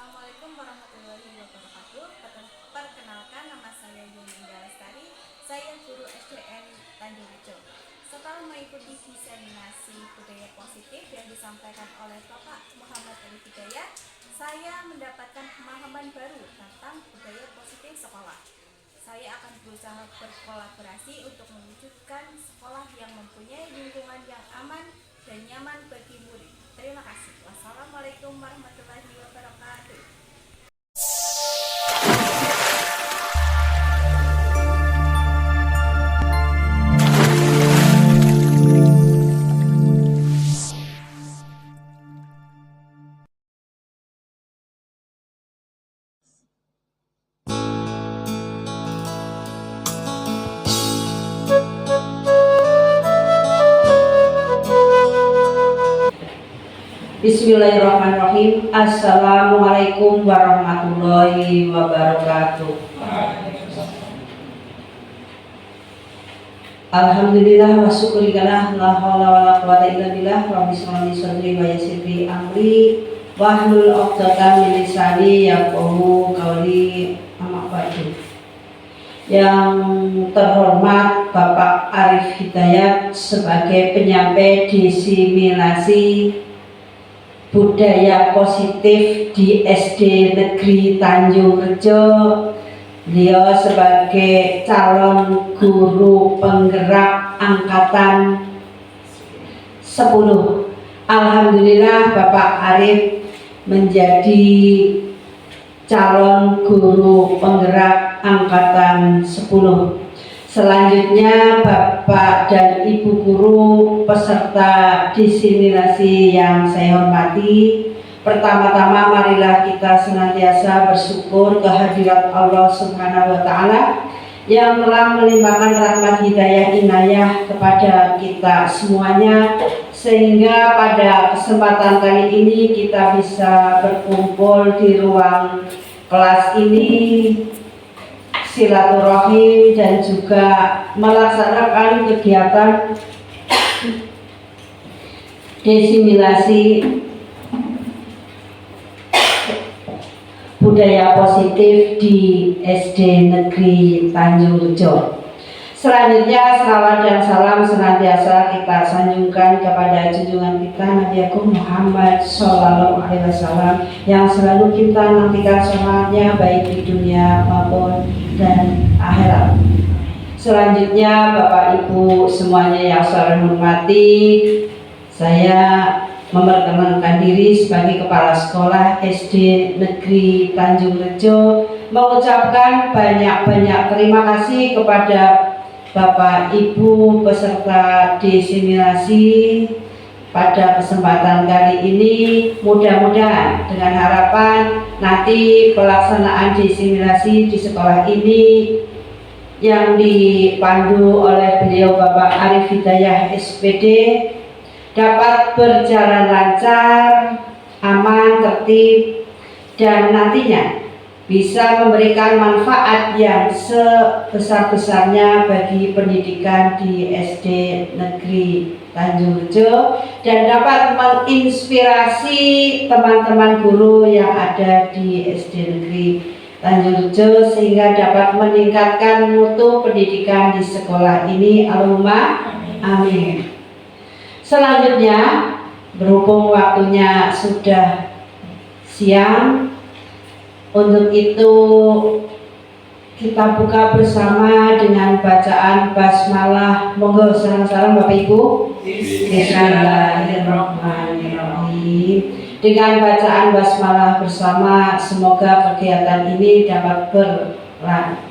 Assalamualaikum warahmatullahi wabarakatuh. Perkenalkan, nama saya Yuninda Lestari. Saya guru SDN Tanjung Rejo. Setelah mengikuti diseminasi budaya positif yang disampaikan oleh Bapak Muhammad Ali Hidayat, saya mendapatkan pemahaman baru tentang budaya positif sekolah. Saya akan berusaha berkolaborasi untuk mewujudkan sekolah yang mempunyai lingkungan yang aman dan nyaman bagi murid. Terima kasih. Wassalamualaikum warahmatullahi wabarakatuh. Bismillahirrahmanirrahim. Assalamualaikum warahmatullahi wabarakatuh. Alhamdulillah wa syukurillah, la haula wala quwata illa billah. Rabbi shrah li sadri wa yassir li amri wahlul 'uqdatam min lisani yafqahu qawli. Amma ba'du. Yang terhormat Bapak Arif Hidayat sebagai penyampai diseminasi budaya positif di SD Negeri Tanjung Rejo. Beliau sebagai calon guru penggerak angkatan 10. Alhamdulillah Bapak Arif menjadi calon guru penggerak angkatan 10. Selanjutnya Bapak dan Ibu guru peserta diseminasi yang saya hormati, pertama-tama marilah kita senantiasa bersyukur kehadirat Allah Subhanahu wa Ta'ala yang telah melimpahkan rahmat hidayah inayah kepada kita semuanya, sehingga pada kesempatan kali ini kita bisa berkumpul di ruang kelas ini, silaturahim dan juga melaksanakan kegiatan diseminasi budaya positif di SD Negeri Tanjung Rejo. Selanjutnya salawat dan salam senantiasa kita sanjungkan kepada junjungan kita Nabi Agung Muhammad Sallallahu Alaihi Wasallam yang selalu kita nantikan sholatnya baik di dunia maupun dan akhirat. Selanjutnya Bapak Ibu semuanya yang saya hormati, saya memperkenalkan diri sebagai Kepala Sekolah SD Negeri Tanjung Rejo, mengucapkan banyak-banyak terima kasih kepada Bapak Ibu peserta diseminasi pada kesempatan kali ini. Mudah-mudahan dengan harapan nanti pelaksanaan diseminasi di sekolah ini yang dipandu oleh beliau Bapak Arif Hidayat SPD dapat berjalan lancar, aman, tertib, dan nantinya bisa memberikan manfaat yang sebesar-besarnya bagi pendidikan di SD Negeri Tanjung Rejo dan dapat menginspirasi teman-teman guru yang ada di SD Negeri Tanjung Rejo sehingga dapat meningkatkan mutu pendidikan di sekolah ini. Allahumma amin. Selanjutnya, berhubung waktunya sudah siang, untuk itu kita buka bersama dengan bacaan basmalah. Monggo salam-salam Bapak Ibu. Bismillahirrahmanirrahim. Dengan bacaan basmalah bersama, semoga kegiatan ini dapat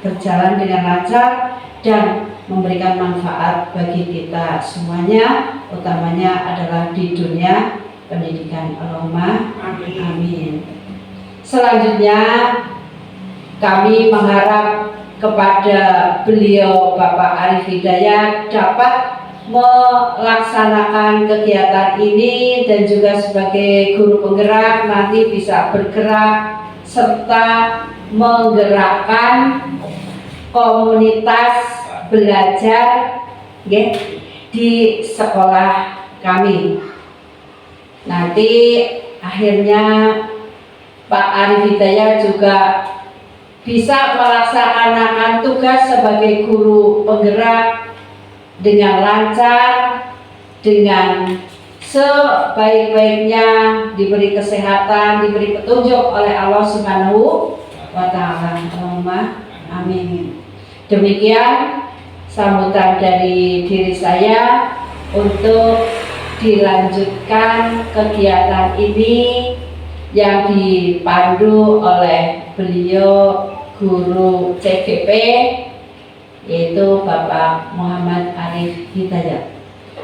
berjalan dengan lancar dan memberikan manfaat bagi kita semuanya, utamanya adalah di dunia pendidikan. Allahumma amin. Selanjutnya kami mengharap kepada beliau Bapak Arif Hidayat dapat melaksanakan kegiatan ini dan juga sebagai guru penggerak nanti bisa bergerak serta menggerakkan komunitas belajar di sekolah kami. Nanti akhirnya Pak Arif Hidayat juga bisa melaksanakan tugas sebagai guru penggerak dengan lancar, dengan sebaik-baiknya, diberi kesehatan, diberi petunjuk oleh Allah Subhanahu wa Ta'ala. Allahumma amin. Demikian sambutan dari diri saya untuk dilanjutkan kegiatan ini yang dipandu oleh beliau guru CGP, yaitu Bapak Muhammad Arif Hidayat.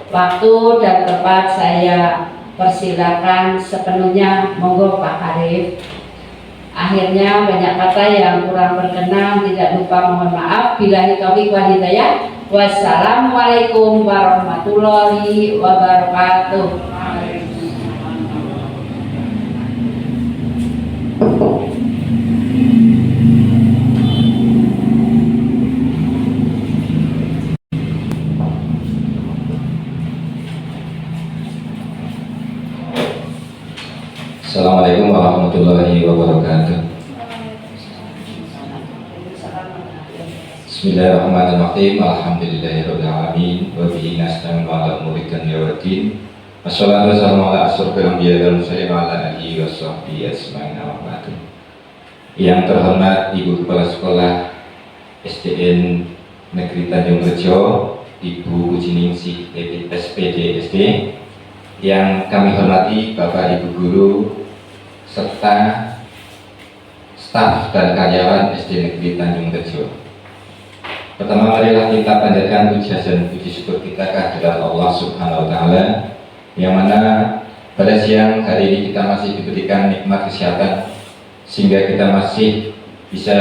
Waktu dan tempat saya persilakan sepenuhnya, monggo Pak Arif. Akhirnya banyak kata yang kurang berkenan, tidak lupa mohon maaf. Billahi taufiq wal hidayah. Wassalamualaikum warahmatullahi wabarakatuh. Assalamualaikum warahmatullahi wabarakatuh. Bismillahirrahmanirrahim. Alhamdulillahirabbil alamin wa bihi nasta'inu ala umuri dunya waddin. Wassalatu wassalamu ala asyrofil anbiya'i wal mursalin wa ala alihi washabbihi ajmain. Yang terhormat Ibu Kepala Sekolah SDN Negeri Tanjung Rejo, Ibu Ujiningsih SPD SD. Yang kami hormati Bapak Ibu Guru serta staf dan karyawan SD Negeri Tanjung Rejo. Pertama, marilah kita panjatkan puji dan puji syukur kita kehadirat Allah Subhanahu wa Ta'ala, yang mana pada siang hari ini kita masih diberikan nikmat kesehatan sehingga kita masih bisa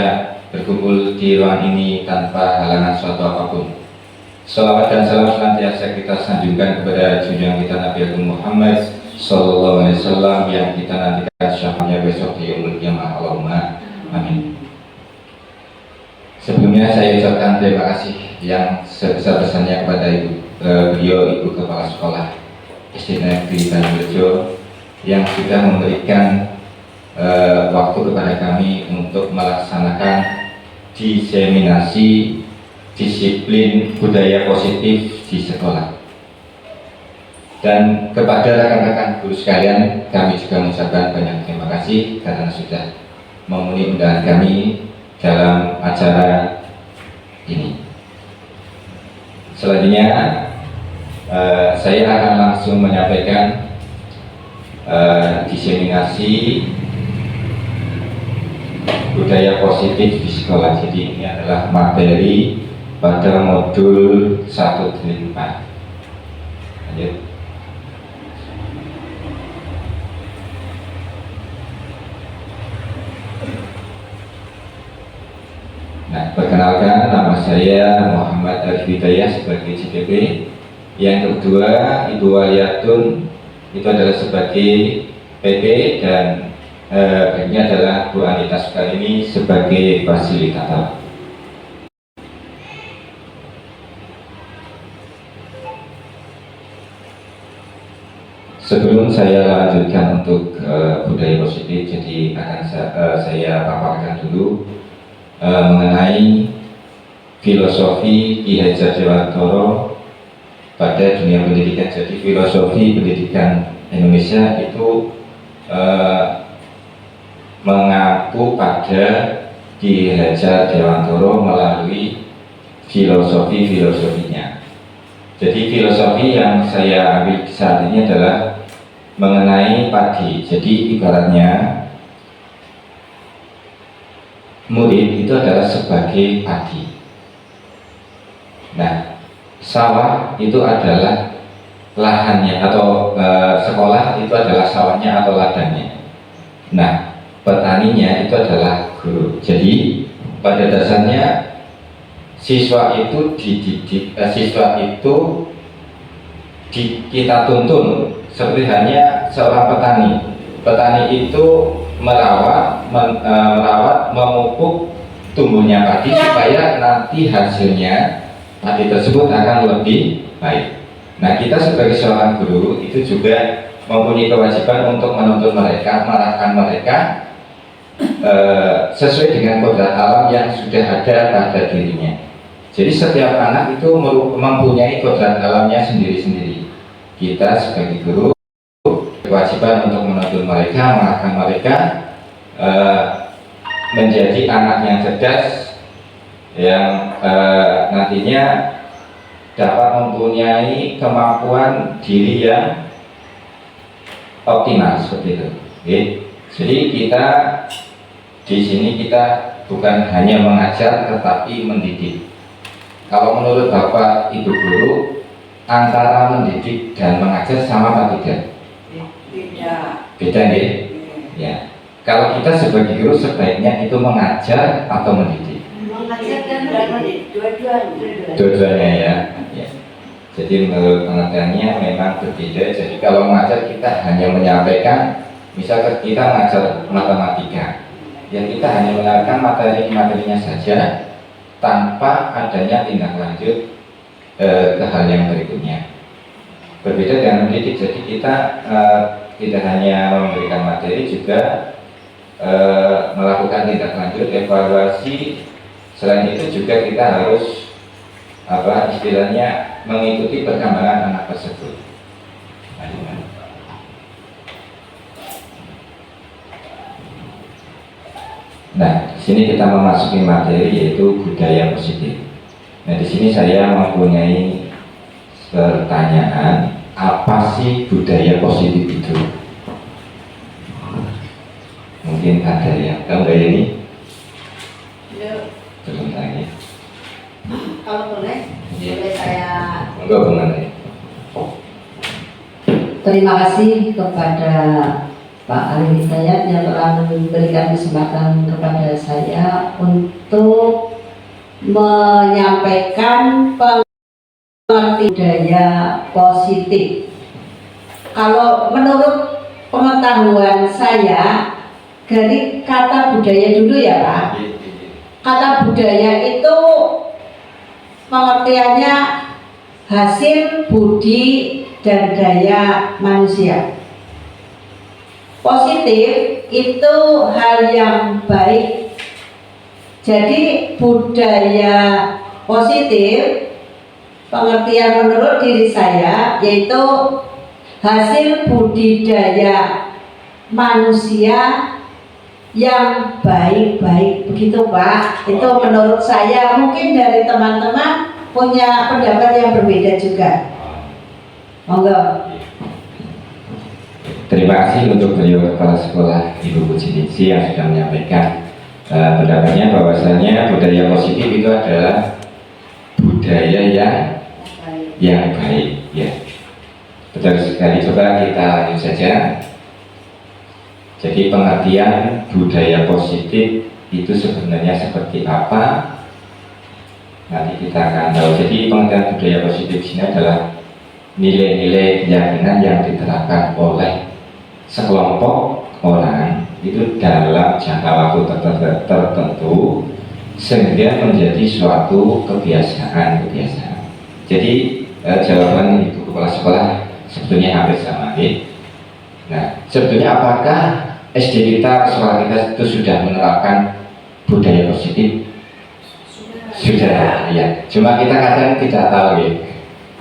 berkumpul di ruang ini tanpa halangan suatu apapun. Salawat dan salam senantiasa kita sanjungkan kepada junjungan kita Nabi Agung Muhammad Sallallahu Alaihi Wasallam yang kita nantikan syafaatnya besok di yaumul qiyamah. Allahumma amin. Sebelumnya saya ucapkan terima kasih yang sebesar-besarnya kepada beliau Ibu Kepala Sekolah SD Negeri Tanjung Rejo yang sudah memberikan waktu kepada kami untuk melaksanakan diseminasi disiplin budaya positif di sekolah. Dan kepada rekan-rekan guru sekalian, kami juga mengucapkan banyak terima kasih karena sudah memenuhi undangan kami dalam acara ini. Selanjutnya saya akan langsung menyampaikan diseminasi budaya positif di sekolah. Jadi ini adalah materi pada modul 1 dan 4. Lanjut. Nah, perkenalkan, nama saya Muhammad Arif Hidayat sebagai CGP. Yang kedua, Ibu Waliyatun itu adalah sebagai PP, dan ini adalah Bu Anita Sukarini sebagai fasilitator. Sebelum saya lanjutkan untuk budaya positif, jadi akan saya paparkan dulu mengenai filosofi Ki Hajar Dewantara pada dunia pendidikan. Jadi filosofi pendidikan Indonesia itu mengaku pada Ki Hajar Dewantara melalui filosofinya. Jadi filosofi yang saya ambil saat ini adalah mengenai padi. Jadi ibaratnya murid itu adalah sebagai padi. Nah, sawah itu adalah lahannya, atau sekolah itu adalah sawahnya atau ladangnya. Nah, petaninya itu adalah guru. Jadi pada dasarnya siswa itu dididik, kita tuntun seperti hanya seorang petani. Petani itu merawat, memupuk tumbuhnya padi supaya nanti hasilnya padi tersebut akan lebih baik. Nah, kita sebagai seorang guru itu juga mempunyai kewajiban untuk menuntun mereka, mengarahkan mereka sesuai dengan kodrat alam yang sudah ada pada dirinya. Jadi setiap anak itu mempunyai kodrat alamnya sendiri-sendiri. Kita sebagai guru kewajiban untuk menuntun mereka, mengarahkan mereka menjadi anak yang cerdas, yang nantinya dapat mempunyai kemampuan diri yang optimal seperti itu. Oke. Jadi kita di sini kita bukan hanya mengajar tetapi mendidik. Kalau menurut Bapak Ibu guru, antara mendidik dan mengajar sama atau tidak? Beda ya? Ya. Kalau kita sebagai guru sebaiknya itu mengajar atau mendidik? Mengajar dan mendidik, Dua-duanya ya. Ya. Jadi menurut pengertiannya memang berbeda. Jadi kalau mengajar kita hanya menyampaikan, misalkan kita mengajar matematika, ya kita hanya menyampaikan materi-materinya saja tanpa adanya tindak lanjut ke hal yang berikutnya. Berbeda dengan mendidik, jadi kita tidak hanya memberikan materi, juga melakukan tindak lanjut, evaluasi. Selain itu juga kita harus istilahnya mengikuti perkembangan anak tersebut. Nah, di sini kita memasuki materi yaitu budaya positif. Nah, di sini saya mempunyai pertanyaan, apa sih budaya positif itu? Mungkin ada yang tahu nggak ini? Belum lagi. Kalau boleh, boleh saya. Enggak boleh. Terima kasih kepada Pak Ali Hidayat yang telah memberikan kesempatan kepada saya untuk menyampaikan pengertian budaya positif. Kalau menurut pengetahuan saya, dari kata budaya dulu ya Pak. Kata budaya itu pengertiannya hasil budi dan daya manusia. Positif itu hal yang baik. Jadi budaya positif pengertian menurut diri saya yaitu hasil budidaya manusia yang baik-baik, begitu Pak. Itu menurut saya. Mungkin dari teman-teman punya pendapat yang berbeda juga. Monggo. Terima kasih untuk beliau kepala sekolah Ibu Pujiningsih yang sudah menyampaikan pendapatnya bahwasanya budaya positif itu adalah budaya yang baik. Ya, betul sekali. Coba kita lanjut saja. Jadi pengertian budaya positif itu sebenarnya seperti apa? Nanti kita akan tahu. Jadi pengertian budaya positif ini adalah nilai-nilai keyakinan yang diterapkan oleh sekelompok orang itu dalam jangka waktu tertentu sehingga menjadi suatu kebiasaan. Jadi jawaban Ibu Kepala Sekolah sebetulnya hampir sama. Nah, sebetulnya apakah SD kita, sekolah kita itu sudah menerapkan budaya positif? Sudah, ya. Cuma kita kadang tidak tahu ya.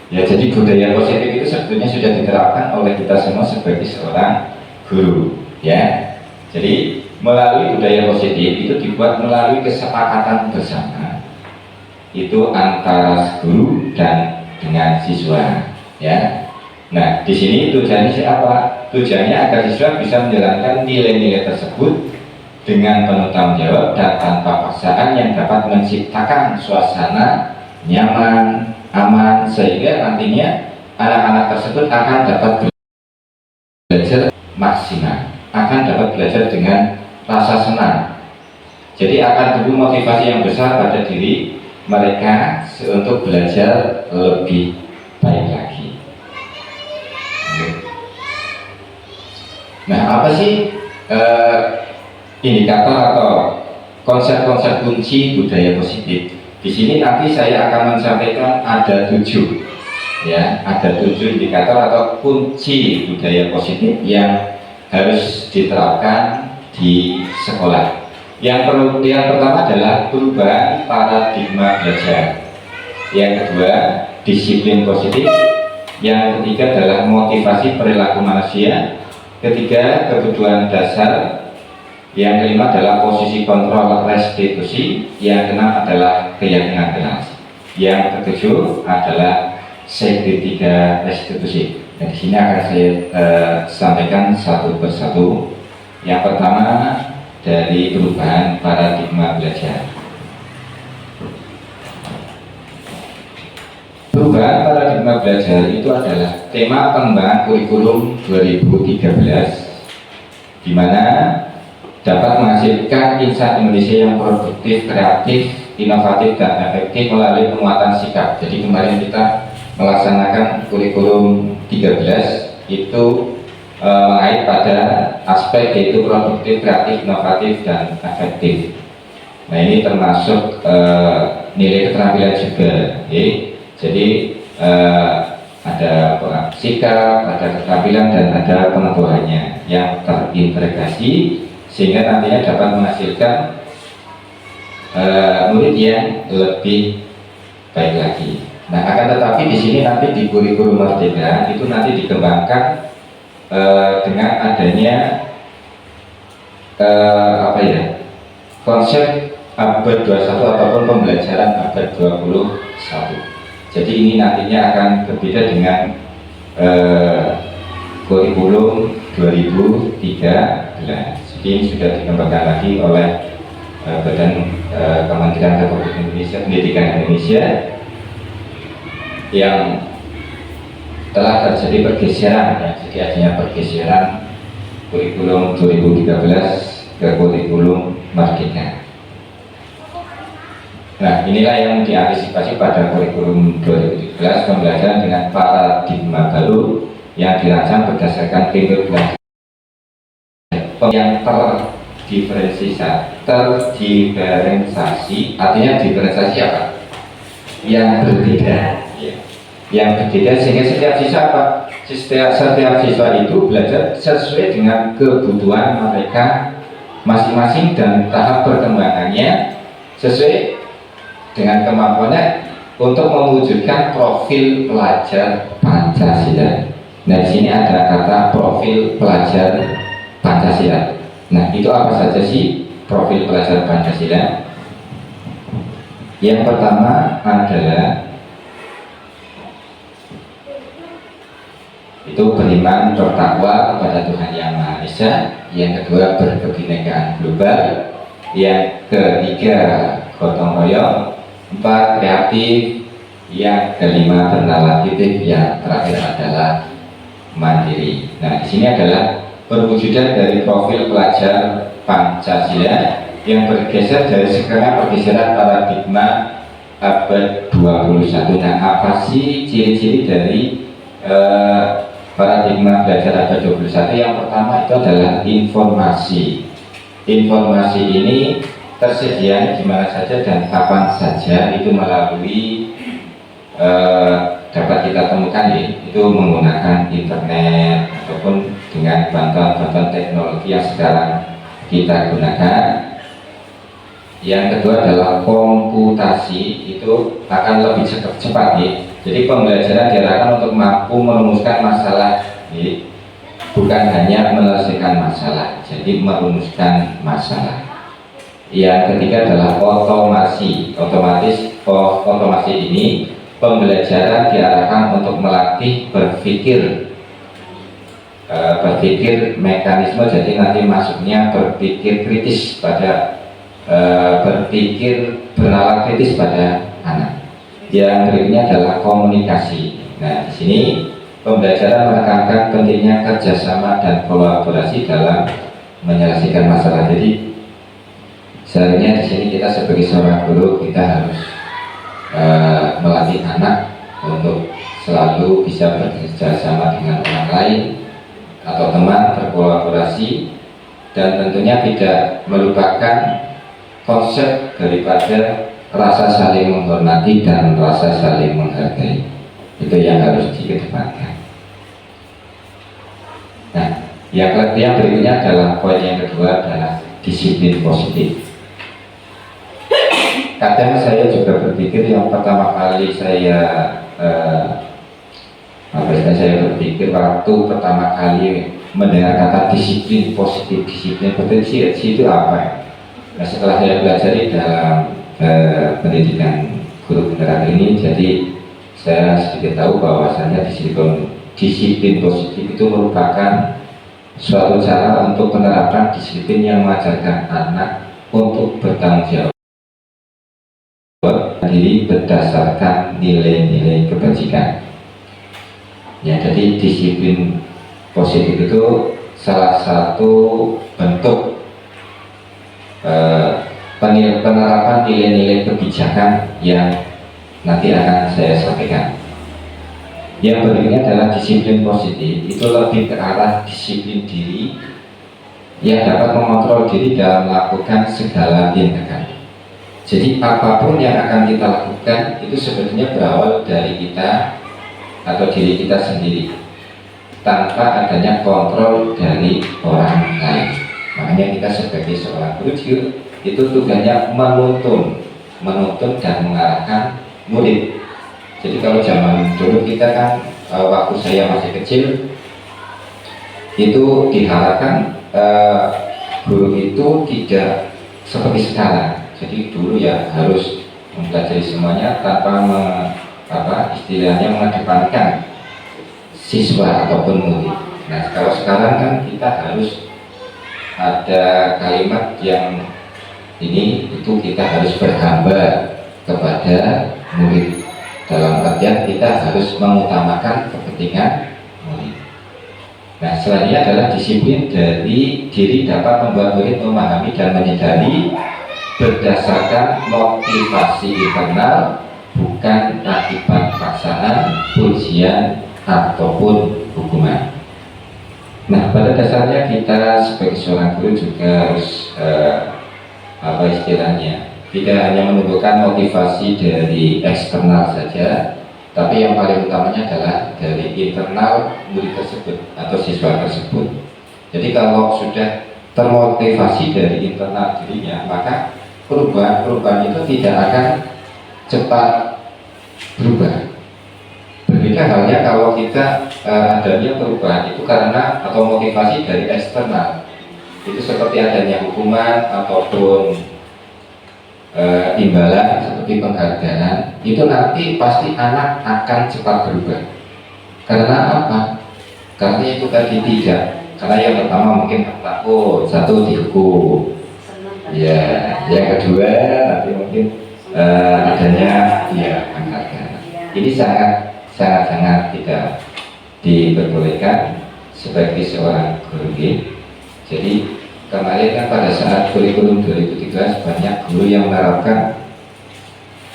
Ya, jadi budaya positif itu sebetulnya sudah diterapkan oleh kita semua sebagai seorang guru, ya. Jadi melalui budaya positif itu dibuat melalui kesepakatan bersama itu antara guru dan dengan siswa, ya. Nah, di sini tujuannya siapa? Tujuannya agar siswa bisa menjalankan nilai-nilai tersebut dengan penuh tanggung jawab dan tanpa paksaan yang dapat menciptakan suasana nyaman, aman, sehingga nantinya anak-anak tersebut akan dapat belajar maksimal, akan dapat belajar dengan rasa senang. Jadi akan tumbuh motivasi yang besar pada diri mereka untuk belajar lebih baik lagi. Nah, apa sih indikator atau konsep-konsep kunci budaya positif? Di sini nanti saya akan menyampaikan ada 7, ya, ada 7 indikator atau kunci budaya positif yang harus diterapkan di sekolah. Yang pertama adalah perubahan paradigma belajar. Yang kedua, disiplin positif. Yang ketiga adalah motivasi perilaku manusia. Ketiga, kebutuhan dasar. Yang kelima adalah posisi kontrol restitusi. Yang keenam adalah keyakinan generasi. Yang ketujuh adalah segitiga restitusi. Dan di sini akan saya sampaikan satu persatu. Yang pertama dari perubahan paradigma belajar. Perubahan paradigma belajar itu adalah tema pengembangan kurikulum 2013, di mana dapat menghasilkan insan Indonesia yang produktif, kreatif, inovatif, dan efektif melalui penguatan sikap. Jadi kemarin kita melaksanakan kurikulum 13 itu mengait pada aspek yaitu produktif, kreatif, inovatif, dan efektif. Nah ini termasuk nilai keterampilan juga. Jadi ada sikap, ada keterampilan, dan ada pengetahuannya yang terintegrasi sehingga nantinya dapat menghasilkan murid yang lebih baik lagi. Nah akan tetapi di sini nanti di kurikulum Merdeka itu nanti dikembangkan dengan adanya konsep abad 21 ataupun pembelajaran abad 21. Jadi ini nantinya akan berbeda dengan kurikulum 2013. Jadi ini sudah dikembangkan lagi oleh Badan Kementerian Republik Indonesia, Pendidikan Indonesia, yang telah terjadi pergeseran, ya. Jadi adanya pergeseran kurikulum 2013 ke kurikulum Merdeka. Nah, inilah yang diantisipasi pada kurikulum 2017, pembelajaran dengan paradigma baru yang dirancang berdasarkan teori belajar yang terdiferensiasi. Artinya diferensiasi apa? Yang berbeda, ya. Yang berbeda sehingga setiap siswa apa? Setiap siswa itu belajar sesuai dengan kebutuhan mereka masing-masing dan tahap perkembangannya sesuai dengan kemampuannya untuk mewujudkan profil pelajar Pancasila. Nah, di sini ada kata profil pelajar Pancasila. Nah, itu apa saja sih profil pelajar Pancasila? Yang pertama adalah itu beriman bertakwa kepada Tuhan Yang Maha Esa. Yang kedua berkebinekaan global. Yang ketiga gotong royong. 4 kreatif. Yang kelima bernalar aktif. Yang terakhir adalah mandiri. Nah, di sini adalah perwujudan dari profil pelajar Pancasila yang bergeser dari sekarang pergeseran paradigma abad 21. Nah, apa sih ciri-ciri dari paradigma belajar abad 21? Yang pertama itu adalah informasi. Informasi ini tersedia di mana saja dan kapan saja, itu melalui dapat kita temukan itu menggunakan internet ataupun dengan bantuan-bantuan teknologi yang sekarang kita gunakan. Yang kedua adalah komputasi, itu akan lebih cepat ya. Jadi pembelajaran diarahkan untuk mampu merumuskan masalah ya. Bukan hanya menyelesaikan masalah, jadi merumuskan masalah. Yang ketiga adalah otomasi. Otomasi ini pembelajaran diarahkan untuk melatih berpikir mekanisme. Jadi nanti masuknya berpikir kritis pada berpikir bernalar kritis pada anak. Yang berikutnya adalah komunikasi. Nah, di sini pembelajaran menekankan pentingnya kerjasama dan kolaborasi dalam menyelesaikan masalah. Jadi seharusnya di sini kita sebagai seorang guru kita harus melatih anak untuk selalu bisa bekerja sama dengan orang lain atau teman, berkolaborasi, dan tentunya tidak melupakan konsep daripada rasa saling menghormati dan rasa saling menghargai. Itu yang harus dikedepankan. Nah, Yang berikutnya adalah poin yang kedua adalah disiplin positif. Kadang saya juga berpikir yang pertama kali saya berpikir waktu pertama kali mendengar kata disiplin positif, disiplin positif itu apa? Nah, setelah saya belajar dalam pendidikan guru penggerak ini, jadi saya sedikit tahu bahwasanya disiplin positif itu merupakan suatu cara untuk menerapkan disiplin yang mengajarkan anak untuk bertanggung jawab diri berdasarkan nilai-nilai kebajikan. Ya, jadi disiplin positif itu salah satu bentuk penerapan nilai-nilai kebijakan yang nanti akan saya sampaikan. Yang berikutnya adalah disiplin positif, itu lebih ke arah disiplin diri yang dapat mengontrol diri dalam melakukan segala tindakan. Jadi apapun yang akan kita lakukan itu sebetulnya berawal dari kita atau diri kita sendiri tanpa adanya kontrol dari orang lain. Makanya kita sebagai seorang guru itu tugasnya menuntun dan mengarahkan murid. Jadi kalau zaman dulu kita kan waktu saya masih kecil itu diharapkan guru itu tidak seperti sekarang. Jadi dulu ya harus mempelajari semuanya tanpa istilahnya mengedepankan siswa ataupun murid. Nah, kalau sekarang kan kita harus ada kalimat yang ini itu kita harus berhamba kepada murid, dalam artian kita harus mengutamakan kepentingan murid. Nah, selanjutnya adalah disiplin dari diri dapat membuat murid memahami dan menyadari berdasarkan motivasi internal, bukan akibat paksaan, pujian ataupun hukuman. Nah, pada dasarnya kita sebagai seorang guru juga harus tidak hanya menunjukkan motivasi dari eksternal saja, tapi yang paling utamanya adalah dari internal murid tersebut atau siswa tersebut. Jadi kalau sudah termotivasi dari internal dirinya, maka perubahan itu tidak akan cepat berubah. Berbeda halnya kalau kita adanya perubahan itu karena atau motivasi dari eksternal, itu seperti adanya hukuman ataupun imbalan seperti penghargaan, itu nanti pasti anak akan cepat berubah. Karena apa? Karena itu tadi tidak. Karena yang pertama mungkin takut, satu dihukum. Ya, yang kedua nanti mungkin adanya penghargaan. Ini sangat tidak diperbolehkan sebagai seorang guru. Jadi kemarin kan pada saat kurikulum 2013 banyak guru yang menerapkan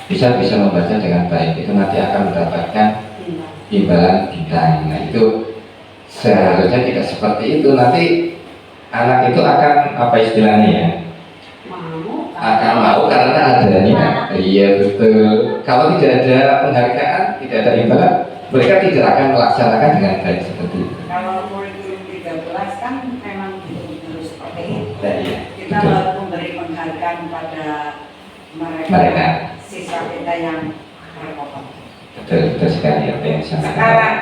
bisa membaca dengan baik, itu nanti akan mendapatkan imbalan bintang. Nah, itu seharusnya tidak seperti itu. Nanti anak itu akan akan mau karena adanya. Iya, betul. Kalau tidak ada penghargaan, tidak ada imbalan, mereka tidak akan melaksanakan dengan baik seperti itu. Kalau kurikulum 13 kan memang betul-betul seperti itu. Iya, Kita betul. memberi penghargaan pada mereka siswa kita yang berpokok. Betul sekali apa yang disampaikan. Sekarang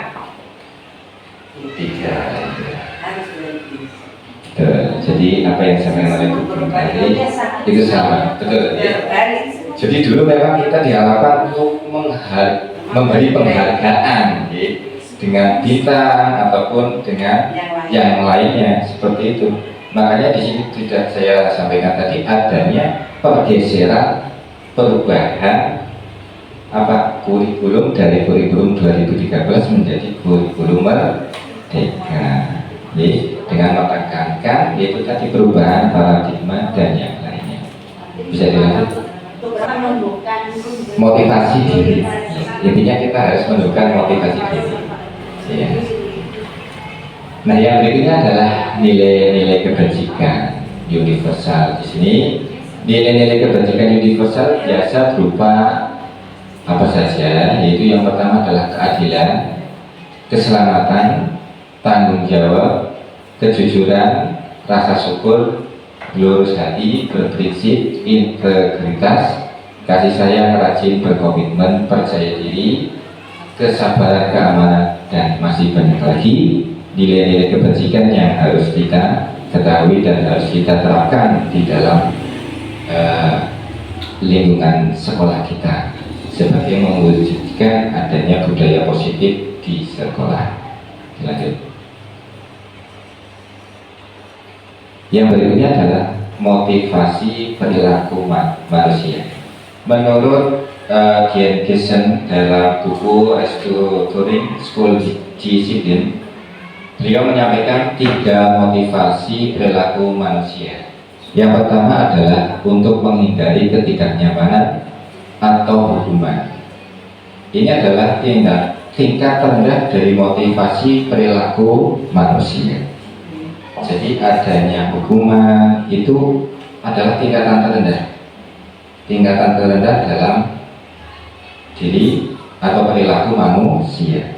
Tidak. harus berhenti. Betul. Jadi apa yang disampaikan oleh Bu tadi itu sama. Betul. Ya. Jadi dulu memang kita diharapkan untuk memberi penghargaan dengan bintang ataupun dengan yang lainnya seperti itu. Makanya di sini tidak saya sampaikan tadi adanya pergeseran perubahan kurikulum dari kurikulum 2013 menjadi kurikulum merdeka. Dengan menekankan yaitu tadi perubahan paradigma dan yang lainnya. Bisa dilanjut? Motivasi diri. Intinya kita harus menentukan motivasi diri. Ya. Nah, yang berikutnya adalah nilai-nilai kebajikan universal. Di sini nilai-nilai kebajikan universal biasa berupa apa saja, yaitu yang pertama adalah keadilan, keselamatan, tanggung jawab, kejujuran, rasa syukur, lurus hati, berprinsip, integritas, kasih sayang, rajin, berkomitmen, percaya diri, kesabaran, keamanan, dan masih banyak lagi nilai-nilai kebajikan yang harus kita ketahui dan harus kita terapkan di dalam lingkungan sekolah kita sebagai mewujudkan adanya budaya positif di sekolah. Lanjut. Yang berikutnya adalah motivasi perilaku manusia. Menurut Dian Keeson dalam buku Restructuring School Discipline, beliau menyampaikan 3 motivasi perilaku manusia. Yang pertama adalah untuk menghindari ketidaknyamanan atau hukuman. Ini adalah tingkat terendah dari motivasi perilaku manusia. Jadi adanya hukuman itu adalah tingkatan terendah dalam diri atau perilaku manusia.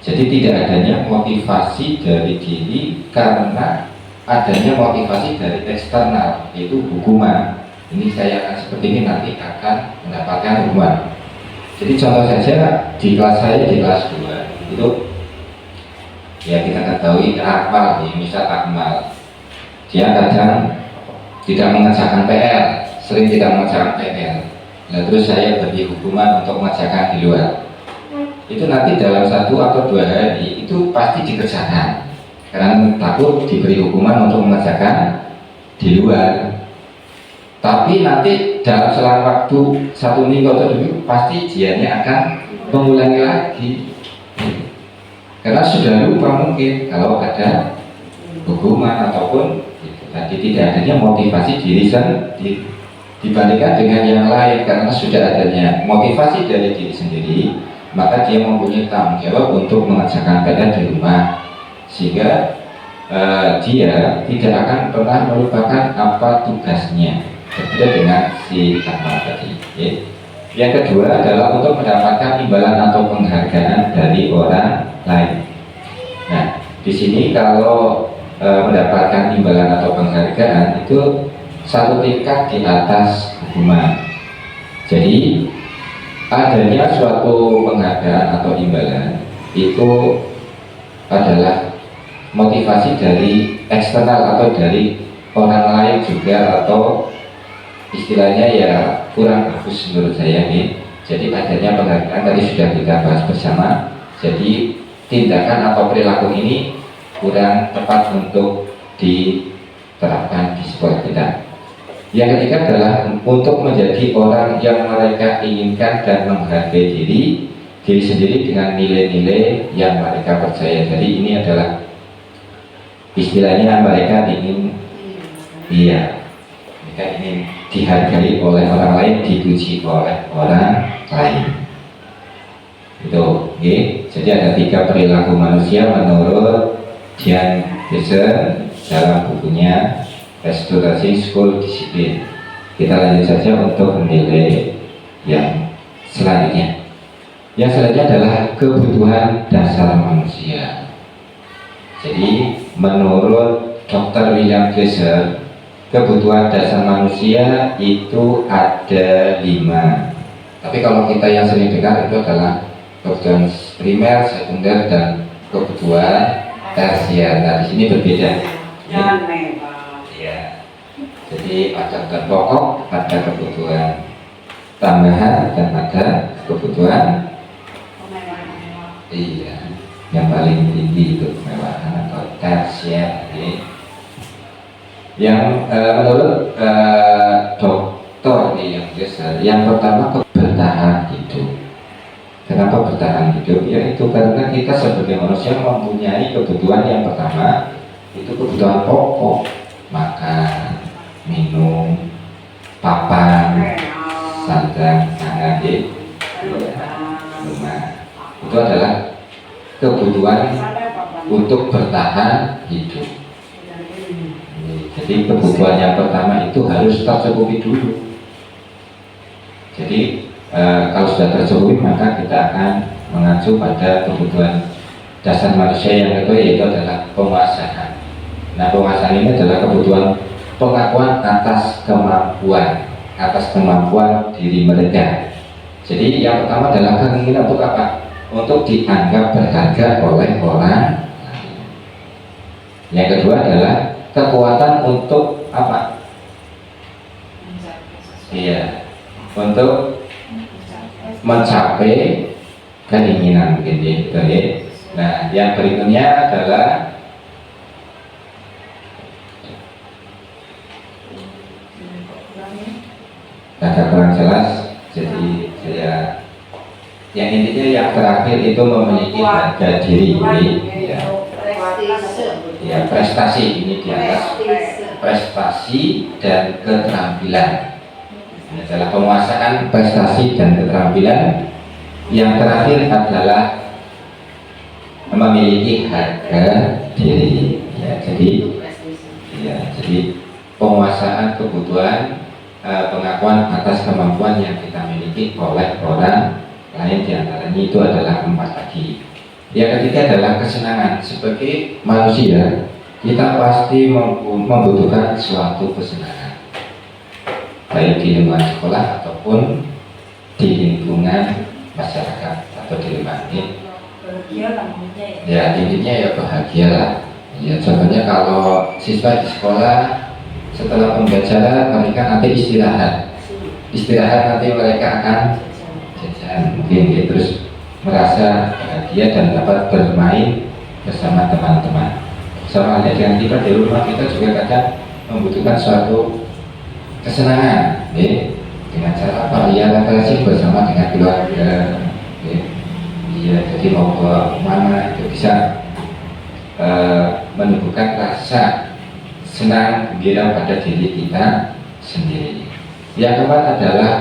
Jadi tidak adanya motivasi dari diri karena adanya motivasi dari eksternal, yaitu hukuman. Ini saya akan seperti ini, nanti akan mendapatkan hukuman. Jadi contoh saja di kelas saya, di kelas 2 itu ya kita ketahui Akmal, misal Akmal dia kadang tidak mengerjakan PR, sering tidak mengerjakan PR. Nah, terus saya beri hukuman untuk mengerjakan di luar. Itu nanti dalam 1 atau 2 hari itu pasti dikerjakan, karena takut diberi hukuman untuk mengerjakan di luar. Tapi nanti dalam selang waktu 1 minggu atau 2 minggu pasti dianya akan mengulangi lagi, karena sudah lupa mungkin kalau ada hukuman ataupun itu. Tadi tidak adanya motivasi diri sendiri dibandingkan dengan yang lain, karena sudah adanya motivasi dari diri sendiri, maka dia mempunyai tanggung jawab untuk mengerjakan PR di rumah, sehingga dia tidak akan pernah melupakan apa tugasnya, berbeda dengan si Akmal tadi. Yang kedua adalah untuk mendapatkan imbalan atau penghargaan dari orang lain. Nah, di sini kalau mendapatkan imbalan atau penghargaan itu 1 tingkat di atas hukuman. Jadi adanya suatu penghargaan atau imbalan itu adalah motivasi dari eksternal atau dari orang lain juga, atau istilahnya ya kurang bagus menurut saya nih. Jadi adanya penghargaan tadi sudah kita bahas bersama. Jadi tindakan atau perilaku ini kurang tepat untuk diterapkan di sekolah kita. Yang ketiga adalah untuk menjadi orang yang mereka inginkan dan menghargai diri sendiri dengan nilai-nilai yang mereka percaya. Jadi ini adalah istilahnya mereka ingin mereka ingin dihargai oleh orang lain, dipuji oleh orang lain. Itu, jadi ada 3 perilaku manusia menurut Dian Keeson dalam bukunya Restructuring School Discipline. Kita lanjut saja untuk menilai yang selanjutnya. Yang selanjutnya adalah kebutuhan dasar manusia. Jadi menurut Dr. William Glasser, kebutuhan dasar manusia itu ada 5. Tapi kalau kita yang sering dengar itu adalah kebutuhan primer, sekunder, dan kebutuhan tersier. Nah, di sini berbeda. Ya. Jadi ada kebutuhan pokok, ada kebutuhan tambahan, dan ada kebutuhan yang paling tinggi itu kemewahan atau tersier. Yang menurut Dr. William Glasser, yang pertama bertahan hidup. Kenapa bertahan hidup? Ya itu karena kita sebagai manusia mempunyai kebutuhan yang pertama, itu kebutuhan pokok, makan, minum, papan, sandang, pangan, rumah. Itu adalah kebutuhan untuk bertahan hidup. Jadi kebutuhan yang pertama itu harus tercukupi dulu. Jadi kalau sudah tercukupi, maka kita akan mengacu pada kebutuhan dasar manusia yang kedua yaitu adalah penguasaan. Nah, penguasaan ini adalah kebutuhan pengakuan atas kemampuan diri mereka. Jadi yang pertama adalah keinginan untuk apa? Untuk dianggap berharga oleh orang lain. Yang kedua adalah kekuatan untuk apa? Iya, untuk mencapai keinginan gitu ya. Nah, yang berikutnya adalah agak kurang jelas. Jadi saya yang intinya yang terakhir itu memiliki harga diri ya. Ya, prestasi ini di atas prestasi dan keterampilan. Ini adalah penguasaan prestasi dan keterampilan. Yang terakhir adalah memiliki harga diri. Ya, jadi penguasaan kebutuhan pengakuan atas kemampuan yang kita miliki oleh orang lain, diantaranya itu adalah 4 tadi. Yang ketiga adalah kesenangan. Sebagai manusia kita pasti membutuhkan suatu kesenangan, baik di lingkungan sekolah ataupun di lingkungan masyarakat atau di lingkungan ini. Ya, intinya ya bahagia lah. Ya, contohnya kalau siswa di sekolah setelah pembelajaran mereka nanti istirahat nanti mereka akan jajan mungkin ya, terus merasa bahagia dan dapat bermain bersama teman-teman. Sama halnya dengan kita di rumah, kita juga kadang membutuhkan suatu kesenangan ya, dengan cara apa ya, refreshing bersama dengan keluarga ya. Iya, jadi mau ke mana itu bisa menumbuhkan rasa senang gembira pada diri kita sendiri. Yang keempat adalah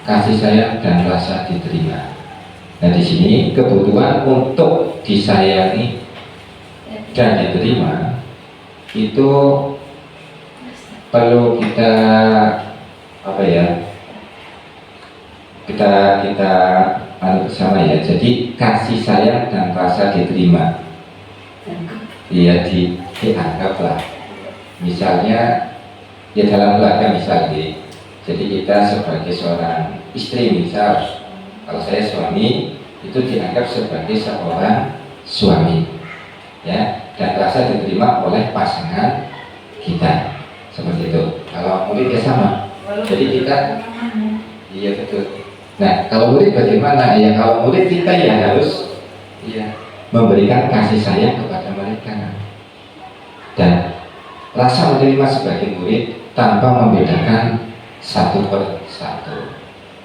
kasih sayang dan rasa diterima. Nah, di sini kebutuhan untuk disayangi dan diterima itu perlu kita apa ya? Kita bersama ya. Jadi kasih sayang dan rasa diterima. Iya, dianggaplah. Misalnya ya dalam keluarga misalnya, jadi kita sebagai seorang istri misal, kalau saya suami itu dianggap sebagai seorang suami ya, dan rasa diterima oleh pasangan kita seperti itu. Kalau murid ya sama, jadi kita iya betul. Nah, kalau murid bagaimana ya? Kalau murid kita ya harus ya memberikan kasih sayang kepada mereka dan rasa menerima sebagai murid tanpa membedakan satu per satu.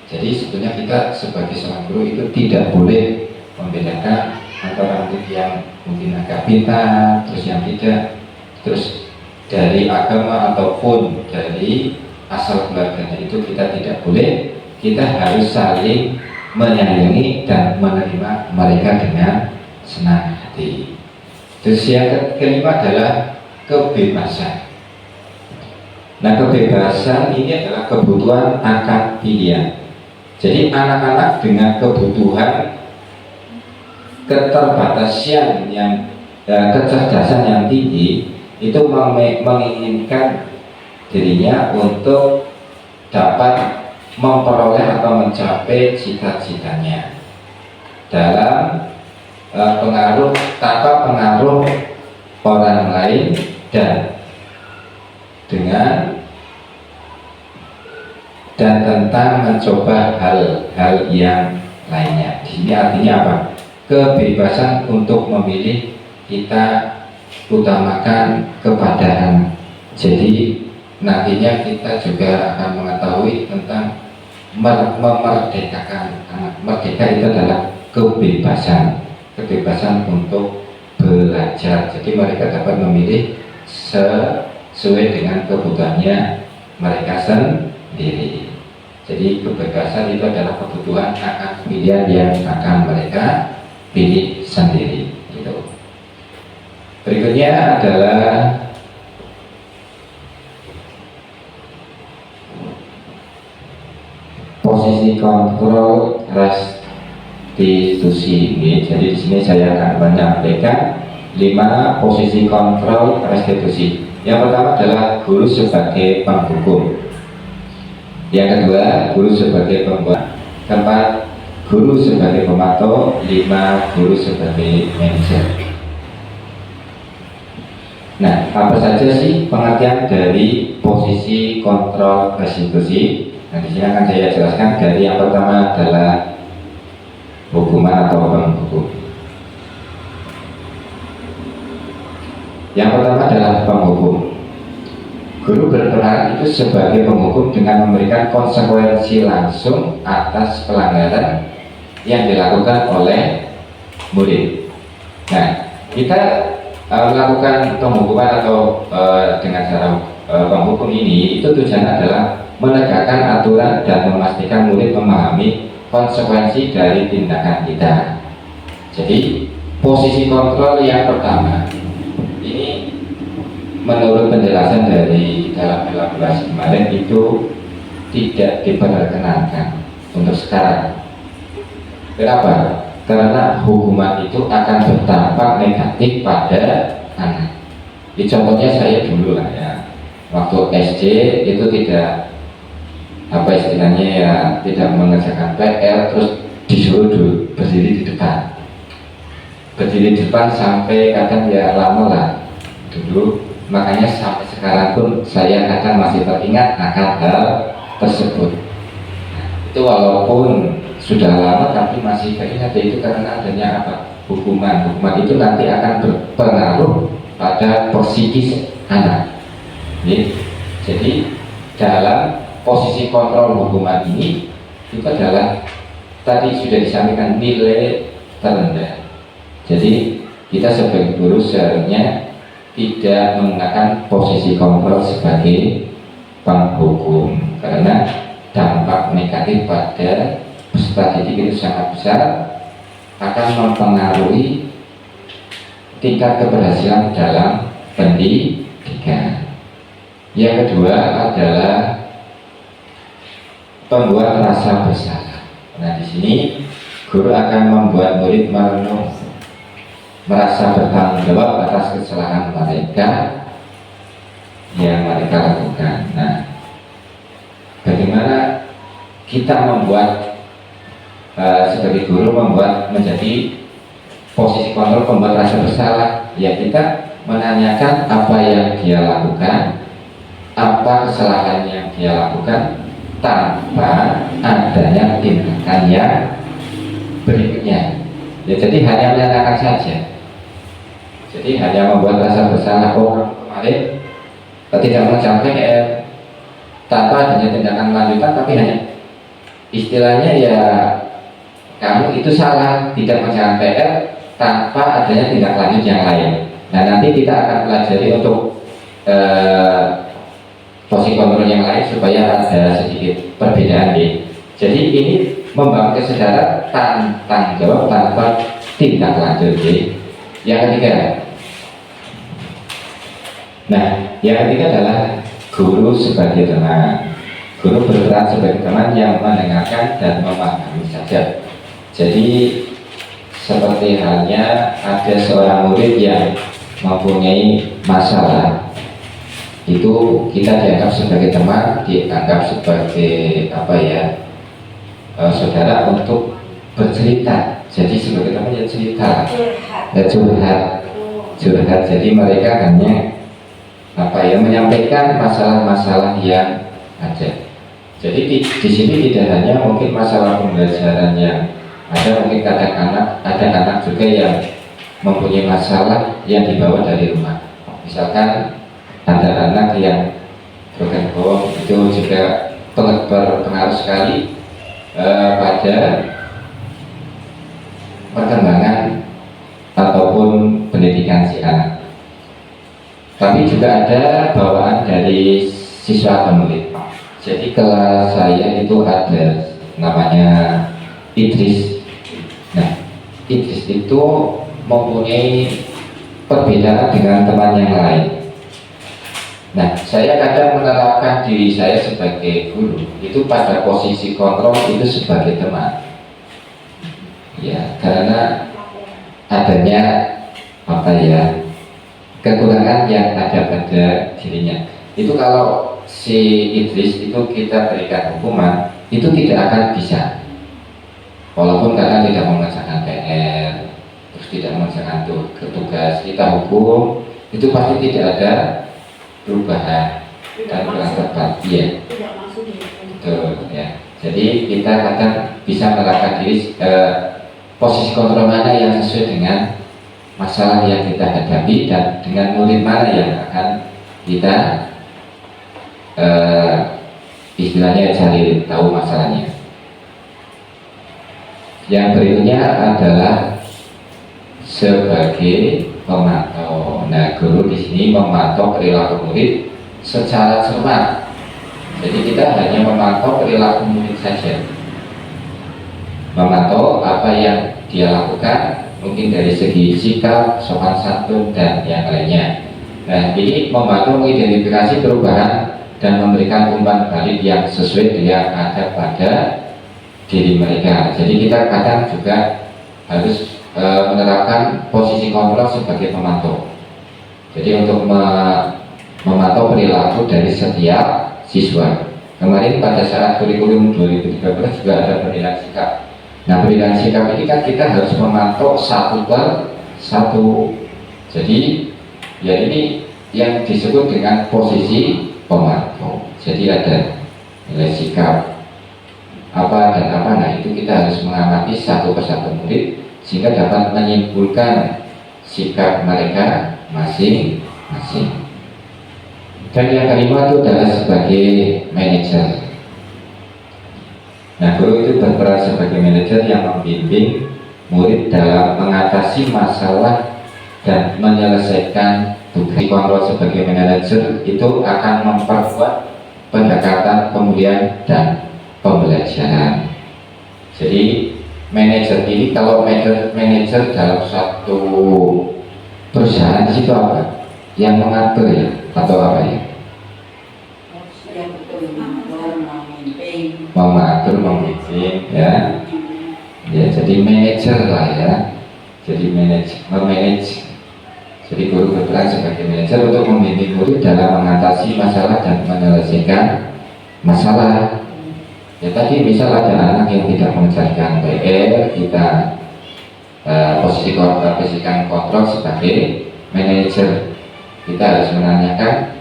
Jadi sebetulnya kita sebagai seorang guru itu tidak boleh membedakan antara murid yang mungkin agak pintar, terus yang tidak, terus dari agama ataupun dari asal keluarganya itu kita tidak boleh. Kita harus saling menyayangi dan menerima mereka dengan senang hati. Terus yang kelima adalah kebebasan. Nah, kebebasan ini adalah kebutuhan akan pilihan. Jadi anak-anak dengan kebutuhan keterbatasan yang kecerdasan yang tinggi itu menginginkan dirinya untuk dapat memperoleh atau mencapai cita-citanya dalam tanpa pengaruh orang lain dan tentang mencoba hal-hal yang lainnya. Di sini artinya apa? Kebebasan untuk memilih kita utamakan kepada anak. Jadi nantinya kita juga akan mengetahui tentang memerdekakan anak. Merdeka itu adalah kebebasan untuk belajar. Jadi mereka dapat memilih sesuai dengan kebutuhannya mereka sendiri. Jadi kebebasan itu adalah kebutuhan akan pilihan yang akan mereka pilih sendiri. Gitu. Berikutnya adalah posisi kontrol restitusi. Jadi di sini saya akan menyampaikan 5 posisi kontrol restitusi. Yang pertama adalah guru sebagai penghukum. Yang kedua, guru sebagai pembuat. Keempat, guru sebagai pemantau. 5, guru sebagai manajer. Nah, apa saja sih pengertian dari posisi kontrol restitusi? Nah, di sini akan saya jelaskan. Dari yang pertama adalah hukuman atau penghukum. Yang pertama adalah penghukum. Guru berperan itu sebagai penghukum dengan memberikan konsekuensi langsung atas pelanggaran yang dilakukan oleh murid. Nah, kita melakukan penghukuman atau dengan cara penghukum ini itu tujuannya adalah menegakkan aturan dan memastikan murid memahami konsekuensi dari tindakan kita. Jadi posisi kontrol yang pertama ini menurut penjelasan dari dalam elaborasi kemarin itu tidak diperkenankan untuk sekarang. Kenapa? Karena hukuman itu akan berdampak negatif pada anak. Contohnya saya dulu lah ya, waktu SD itu tidak apa istilahnya ya, tidak mengerjakan PR terus disuruh berdiri di depan. Berdiri di depan sampai kadang ya lama lah dulu. Makanya sampai sekarang pun saya kadang masih teringat akan hal tersebut. Itu walaupun sudah lama tapi masih keingat, itu karena adanya apa? Hukuman. Hukuman itu nanti akan berpengaruh pada psikis anak. Jadi dalam posisi kontrol hukuman ini itu adalah tadi sudah disampaikan nilai terendah. Jadi kita sebagai guru seharusnya tidak menggunakan posisi kontrol sebagai penghukum karena dampak negatif pada peserta didik itu sangat besar, akan mempengaruhi tingkat keberhasilan dalam pendidikan. Yang kedua adalah pembuat rasa bersalah. Nah, di sini guru akan membuat murid merenung, merasa bertanggung jawab atas kesalahan mereka yang mereka lakukan. Nah, bagaimana kita membuat sebagai guru membuat menjadi posisi kontrol pembuat rasa bersalah? Ya, kita menanyakan apa yang dia lakukan, apa kesalahan yang dia lakukan, tanpa adanya tindakan yang berikutnya. Ya, jadi hanya menanyakan saja. Jadi hanya membuat rasa bersalah orang kemarin tidak mencapai tanpa adanya tindakan lanjutan, tapi hanya istilahnya ya kamu itu salah, tidak mengerjakan PR tanpa adanya tindak lanjut yang lain. Nah, nanti kita akan pelajari untuk posisi kontrol yang lain supaya ada sedikit perbedaan nih. Jadi ini membangun kesadaran tanggung jawab tanpa tindak lanjut nih. Yang ketiga, adalah guru sebagai teman. Guru berperan sebagai teman yang mendengarkan dan memahami saja. Jadi seperti halnya ada seorang murid yang mempunyai masalah, itu kita dianggap sebagai teman, dianggap sebagai saudara untuk bercerita. Jadi sebagai teman yang cerita, curhat. Jadi mereka hanya menyampaikan masalah-masalah yang ada. Jadi di sini tidak hanya mungkin masalah pembelajaran yang ada, mungkin ada anak juga yang mempunyai masalah yang dibawa dari rumah. Misalkan ada anak yang broken home, itu juga berpengaruh sekali pada perkembangan ataupun pendidikan si anak. Tapi juga ada bawaan dari siswa atau murid. Jadi kelas saya itu ada namanya Idris. Nah, Idris itu mempunyai perbedaan dengan teman yang lain. Nah, saya kadang menerapkan diri saya sebagai guru itu pada posisi kontrol itu sebagai teman. Ya, karena adanya apa ya, kekurangan yang ada pada dirinya. Itu kalau si Idris itu kita berikan hukuman, itu tidak akan bisa. Walaupun karena tidak mengerjakan PR, terus tidak mengerjakan tugas, kita hukum, itu pasti tidak ada perubahan dan kurang tepat. Iya. Tidak masuk di Betul, ya. Jadi kita kadang bisa menerapkan diri posisi kontrol mana yang sesuai dengan masalah yang kita hadapi dan dengan murid mana yang akan kita istilahnya cari tahu masalahnya. Yang berikutnya adalah sebagai pemantau. Nah, guru di sini memantau perilaku murid secara cermat. Jadi kita hanya memantau perilaku murid saja, memantau apa yang dia lakukan, mungkin dari segi sikap, sopan santun, dan yang lainnya. Nah, ini membantu mengidentifikasi perubahan dan memberikan umpan balik yang sesuai dengan ada pada diri mereka. Jadi kita kadang juga harus menerapkan posisi kontrol sebagai pemantau. Jadi untuk memantau perilaku dari setiap siswa. Kemarin pada saat kurikulum 2013 juga ada penilaian sikap. Nah, penilaian sikap ini kan kita harus memantau satu per satu. Jadi ya ini yang disebut dengan posisi pemantau. Jadi ada nilai sikap apa dan apa. Nah, itu kita harus mengamati satu persatu murid sehingga dapat menyimpulkan sikap mereka masing-masing. Dan yang kelima itu adalah sebagai manajer. Nah, guru itu berperan sebagai manajer yang membimbing murid dalam mengatasi masalah dan menyelesaikan tugas. Kontrol sebagai manajer itu akan memperkuat pendekatan pemulihan dan pembelajaran. Jadi manajer ini, kalau manajer dalam suatu perusahaan itu apa? Yang mengatur ya, atau apa ya? yang betul memimpin. Mengatur, memimpin, ya. Ya, jadi manajer lah ya. Jadi memanage. Jadi guru berperan sebagai manajer untuk membimbing murid dalam mengatasi masalah dan menyelesaikan masalah. Ya, tadi misal ada anak yang tidak mengerjakan PR, kita posisikan kontrol sebagai manajer. Kita harus menanyakan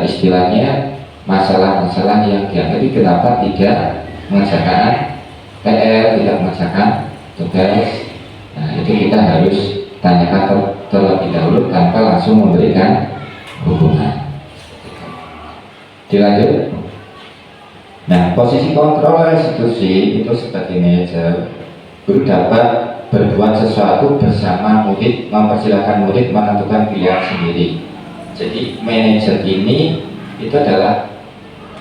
istilahnya masalah-masalah yang dihadapi, kenapa tidak mengerjakan PR, tidak mengerjakan tugas. Nah, itu kita harus tanyakan terlebih dahulu tanpa langsung memberikan hukuman. Dilanjut. Nah, posisi kontrol restitusi itu sebagai manajer, guru dapat berbuat sesuatu bersama murid, mempersilahkan murid menentukan pilihan sendiri. Jadi manajer ini itu adalah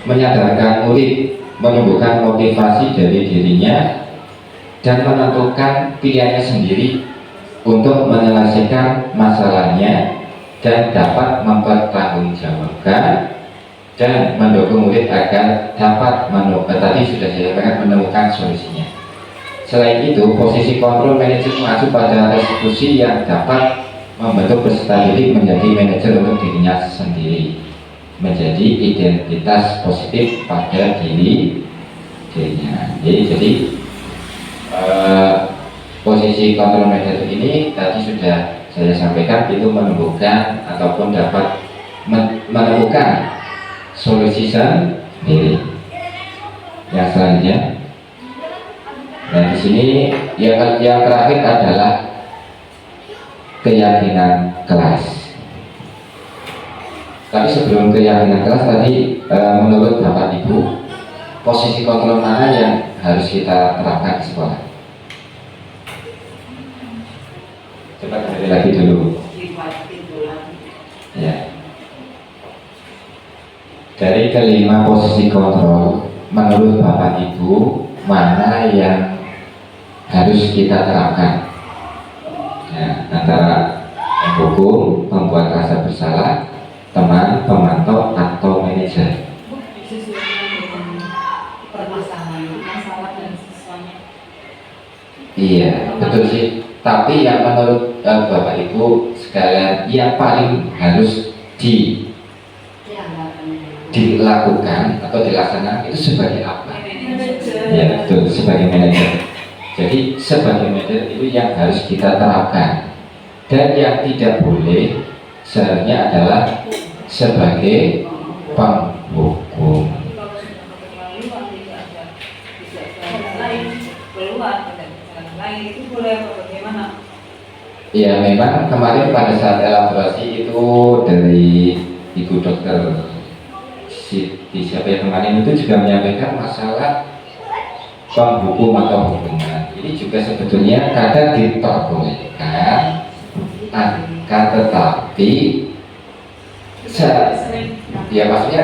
menyadarkan murid, menumbuhkan motivasi dari dirinya dan menentukan pilihannya sendiri untuk menyelesaikan masalahnya dan dapat mempertanggungjawabkan dan mendukung murid agar dapat menemukan solusinya. Selain itu, posisi kontrol manajer mengacu pada restitusi yang dapat membentuk peserta didik menjadi manajer untuk dirinya sendiri, menjadi identitas positif pada dirinya. Jadi posisi kontrol manajer ini tadi sudah saya sampaikan, itu menumbuhkan ataupun dapat menemukan solusi sendiri. Yang selanjutnya, nah di sini yang terakhir adalah keyakinan kelas. Tapi sebelum keyakinan kelas tadi, menurut Bapak Ibu, posisi kontrol mana yang harus kita terapkan di sekolah? Coba cari lagi dulu. Ya. Dari kelima posisi kontrol, menurut Bapak Ibu, mana yang harus kita terapkan? Ya, antara hukum, membuat rasa bersalah, teman, pemantau, atau manajer. Permasalahan masalah dan siswanya. Iya, betul sih. Tapi yang menurut Bapak Ibu sekalian, yang paling harus dilakukan atau dilaksanakan itu sebagai apa? Ya, betul, sebagai manajer. Jadi sebagai manajer itu yang harus kita terapkan, dan yang tidak boleh sebenarnya adalah sebagai penghukum. Ya, memang kemarin pada saat elaborasi itu dari Ibu Dokter Siti siapa yang kemarin itu juga menyampaikan masalah penghukum atau hukuman. Ini juga sebetulnya kadang diperbolehkan, akan tetapi ya maksudnya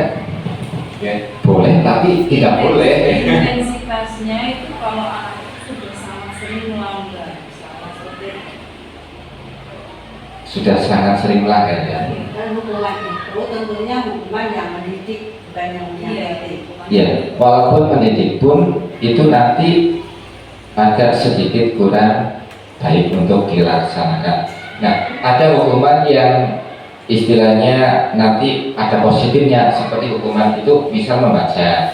ya, boleh tapi tidak boleh. Intensitasnya itu kalau anak itu sudah sangat sering melanggar, Sudah sangat sering melanggar ya. Dan hukuman itu tentunya hukuman yang mendidik, bukan yang menyakiti. Ya, walaupun mendidik pun itu nanti agak sedikit kurang baik untuk dilaksanakan. Nah, ada hukuman yang istilahnya nanti ada positifnya, seperti hukuman itu bisa membaca,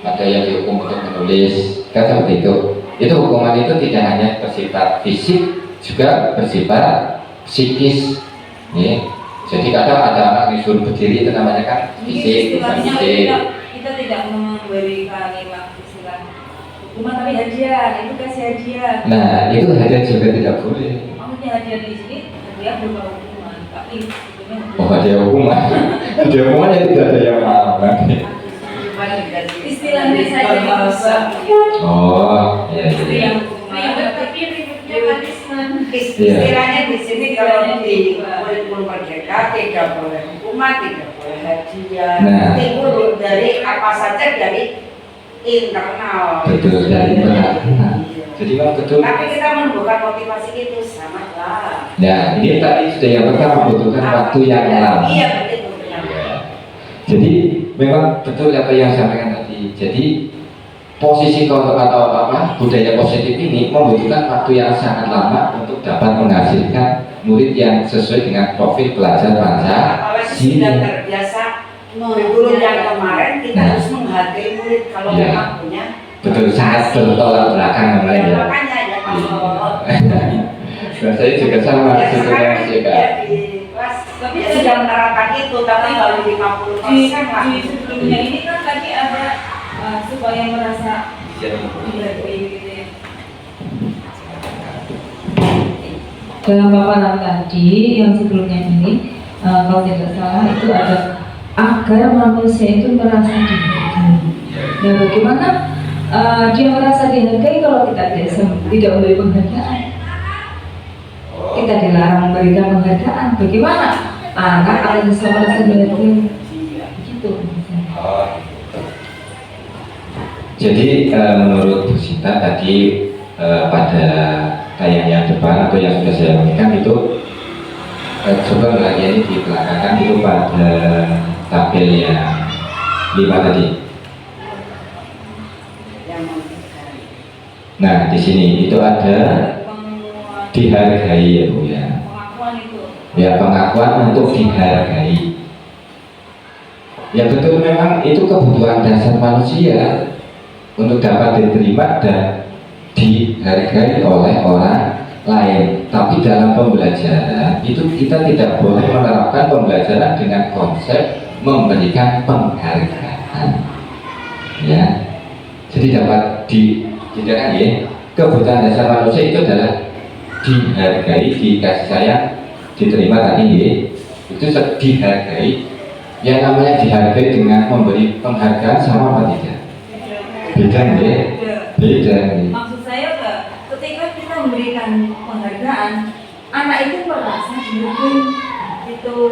ada yang dihukum untuk menulis, kan seperti itu. Itu hukuman itu tidak hanya bersifat fisik, juga bersifat psikis. Ya. Jadi kadang ada anak disuruh berdiri, itu namanya kan fisik, bukan fisik. Kita tidak memberikan istilah hukuman tapi hadiah, itu kasih hadiah. Nah, itu hadiah juga tidak boleh. Maksudnya hadiah di sini hadiah berupa hukuman, tapi Oh, hadiah hukuman. Hadiah hukuman yang tidak ada yang mahal kan? istilahnya saja bahasa. Oh, iya Itu iya. yang hukuman, tapi ributnya karisman. Istilahnya di sini kalau di kurikulum merdeka tidak boleh hukuman, tidak boleh hadiah. Nah. Itu dari apa saja dari internal. Betul, dari internal. Iya. Jadi memang betul. Tapi kita menumbuhkan motivasi itu sangat lah. Nah, ini tadi sudah yang pertama membutuhkan waktu yang lama. Iya betul benar. Jadi memang betul apa yang saya sampaikan tadi. Jadi posisi atau apa budaya positif ini membutuhkan waktu yang sangat lama untuk dapat menghasilkan murid yang sesuai dengan profil pelajar Apalagi sudah Pancasila. terbiasa kurikulum yang kemarin kita Nah. harus menghargai murid kalau Iya. memang punya. Betul, sangat bertolak belakang kemarin ya. Makanya ya kalau Nah, saya juga sama ya sebetulnya sekarang Mas ya Yoga. di kelas Tapi ya sudah menerapkan itu tapi baru 50% lah. Di sebelumnya ini kan tadi ada supaya merasa dihargai gitu ya. Dalam paparan tadi yang sebelumnya ini kalau tidak salah itu ada agar manusia itu merasa dihargai. Nah, bagaimana dia merasa dihargai kalau kita tidak memberi penghargaan? Kita dilarang memberikan penghargaan. Bagaimana anak akan bisa merasa dihargai? Begitu. Jadi menurut Bu Sinta tadi pada tayang yang depan atau yang sudah saya sampaikan itu coba lagi ini di belakang itu pada tabel yang 5 tadi. Yang memberikan. Nah di sini itu ada Penguatan, dihargai ya Bu ya. pengakuan itu. Ya pengakuan untuk dihargai. Ya betul memang itu kebutuhan dasar manusia untuk dapat diterima dan dihargai oleh orang lain. Tapi dalam pembelajaran itu kita tidak boleh menerapkan pembelajaran dengan konsep memberikan penghargaan. Ya, jadi dapat dibedakan ya. Kebutuhan dasar manusia itu adalah dihargai, dikasih sayang, diterima tadi ya. Itu dihargai. Yang namanya dihargai dengan memberi penghargaan sama apa tidak? Beda ya. Beda nih. Maksud saya ketika kita memberikan penghargaan, anak itu merasa dihargai gitu.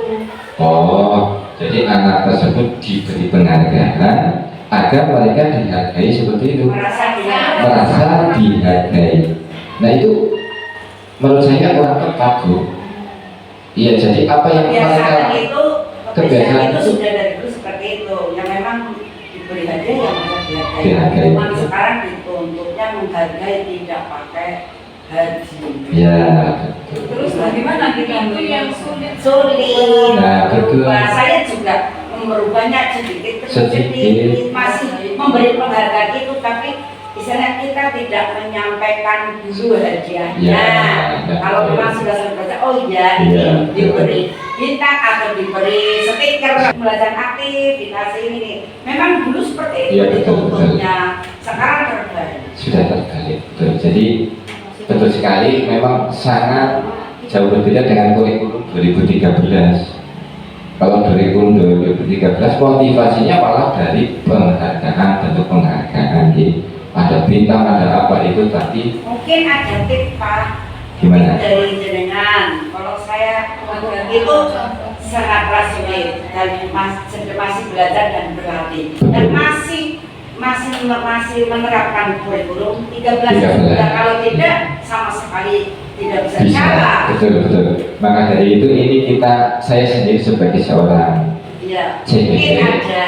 Oh, jadi anak tersebut diberi penghargaan agar mereka dihargai seperti itu, Merasa merasa dihargai. Nah itu menurut saya kurang tepat Bu. Iya, jadi apa yang kebiasaan mereka itu kebiasaan itu itu sudah dari dulu seperti itu. Yang memang diberi hadiah yang merasa Dihargai. Cuman sekarang dituntutnya menghargai, tidak pakai haji. Ya, Terus bagaimana kita Itu yang sulit. Sulit. Nah, betul. Merubah. Saya juga merubahnya sedikit demi Sedikit. sedikit, masih memberi penghargaan itu, tapi misalnya kita tidak menyampaikan dulu hadiahnya. Ya, Kalau memang sudah selesai, oh iya ini Iya, betul. diberi bintang atau diberi stiker belajar aktivitas ini. Memang dulu seperti itu Iya, betul, dituntutnya. Sekarang terbalik. sudah terbalik. Betul. Jadi betul sekali, memang sangat jauh berbeda dengan kurikulum 2013. Kalau kurikulum 2013 motivasinya malah dari penghargaan, bentuk penghargaan, gitu. Ada bintang, ada apa itu tadi. Mungkin ada tip Pak. Gimana? Dari jenengan. Kalau saya itu sangatlah sulit dan masih belajar dan berlatih dan masih menerapkan kurikulum 13. Dan kalau tidak sama sekali tidak bisa jalan. Betul. Maka dari itu ini saya sendiri sebagai seorang Iya. CPT. Mungkin ada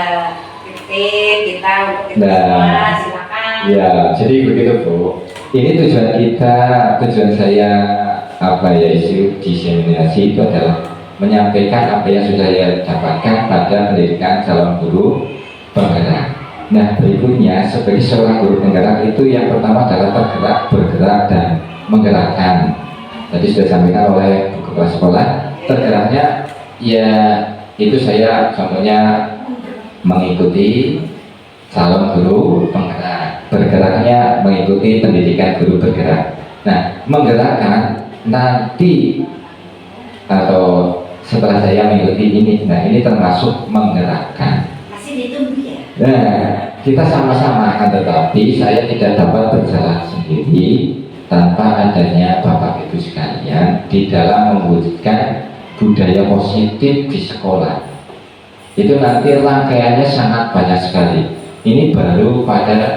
titik kita untuk kita Nah. semua, silakan. Ya, jadi begitu Bu. Ini tujuan saya apa ya, isu diseminasi itu adalah menyampaikan apa yang sudah saya dapatkan pada pendidikan calon guru penggerak. Nah, berikutnya sebagai seorang guru penggerak itu yang pertama adalah tergerak, bergerak, dan menggerakkan. Tadi sudah disampaikan oleh Bu Kepala Sekolah. Tergeraknya ya itu saya contohnya mengikuti calon guru penggerak, bergeraknya mengikuti pendidikan guru bergerak. Nah, menggerakkan nanti atau setelah saya mengikuti ini, nah ini termasuk menggerakkan. Masih ditunggu ya. Nah, kita sama-sama akan, tetapi saya tidak dapat berjalan sendiri tanpa adanya Bapak Ibu sekalian di dalam mewujudkan budaya positif di sekolah. Itu nanti rangkaiannya sangat banyak sekali. Ini baru pada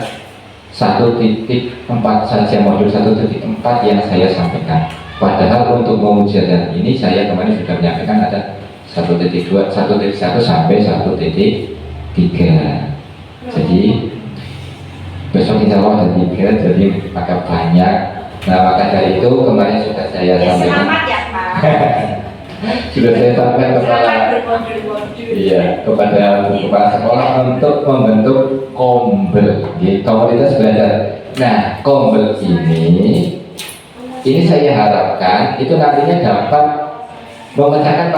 1.4 saja, modul 1.4 yang saya sampaikan. Padahal untuk mewujudkan ini saya kemarin sudah menyampaikan ada 1.2, 1.1 sampai 1.3. Jadi besok insya Allah ada 3, jadi maka banyak. Nah, maka dari itu kemarin sudah saya Ya, sampaikan. selamat ya Pak. Sudah saya sampaikan kepada Selamat berkontribusi. iya, kepada kepala sekolah untuk membentuk kombel, komunitas belajar. Nah, kombel ini saya harapkan itu nantinya dapat memecahkan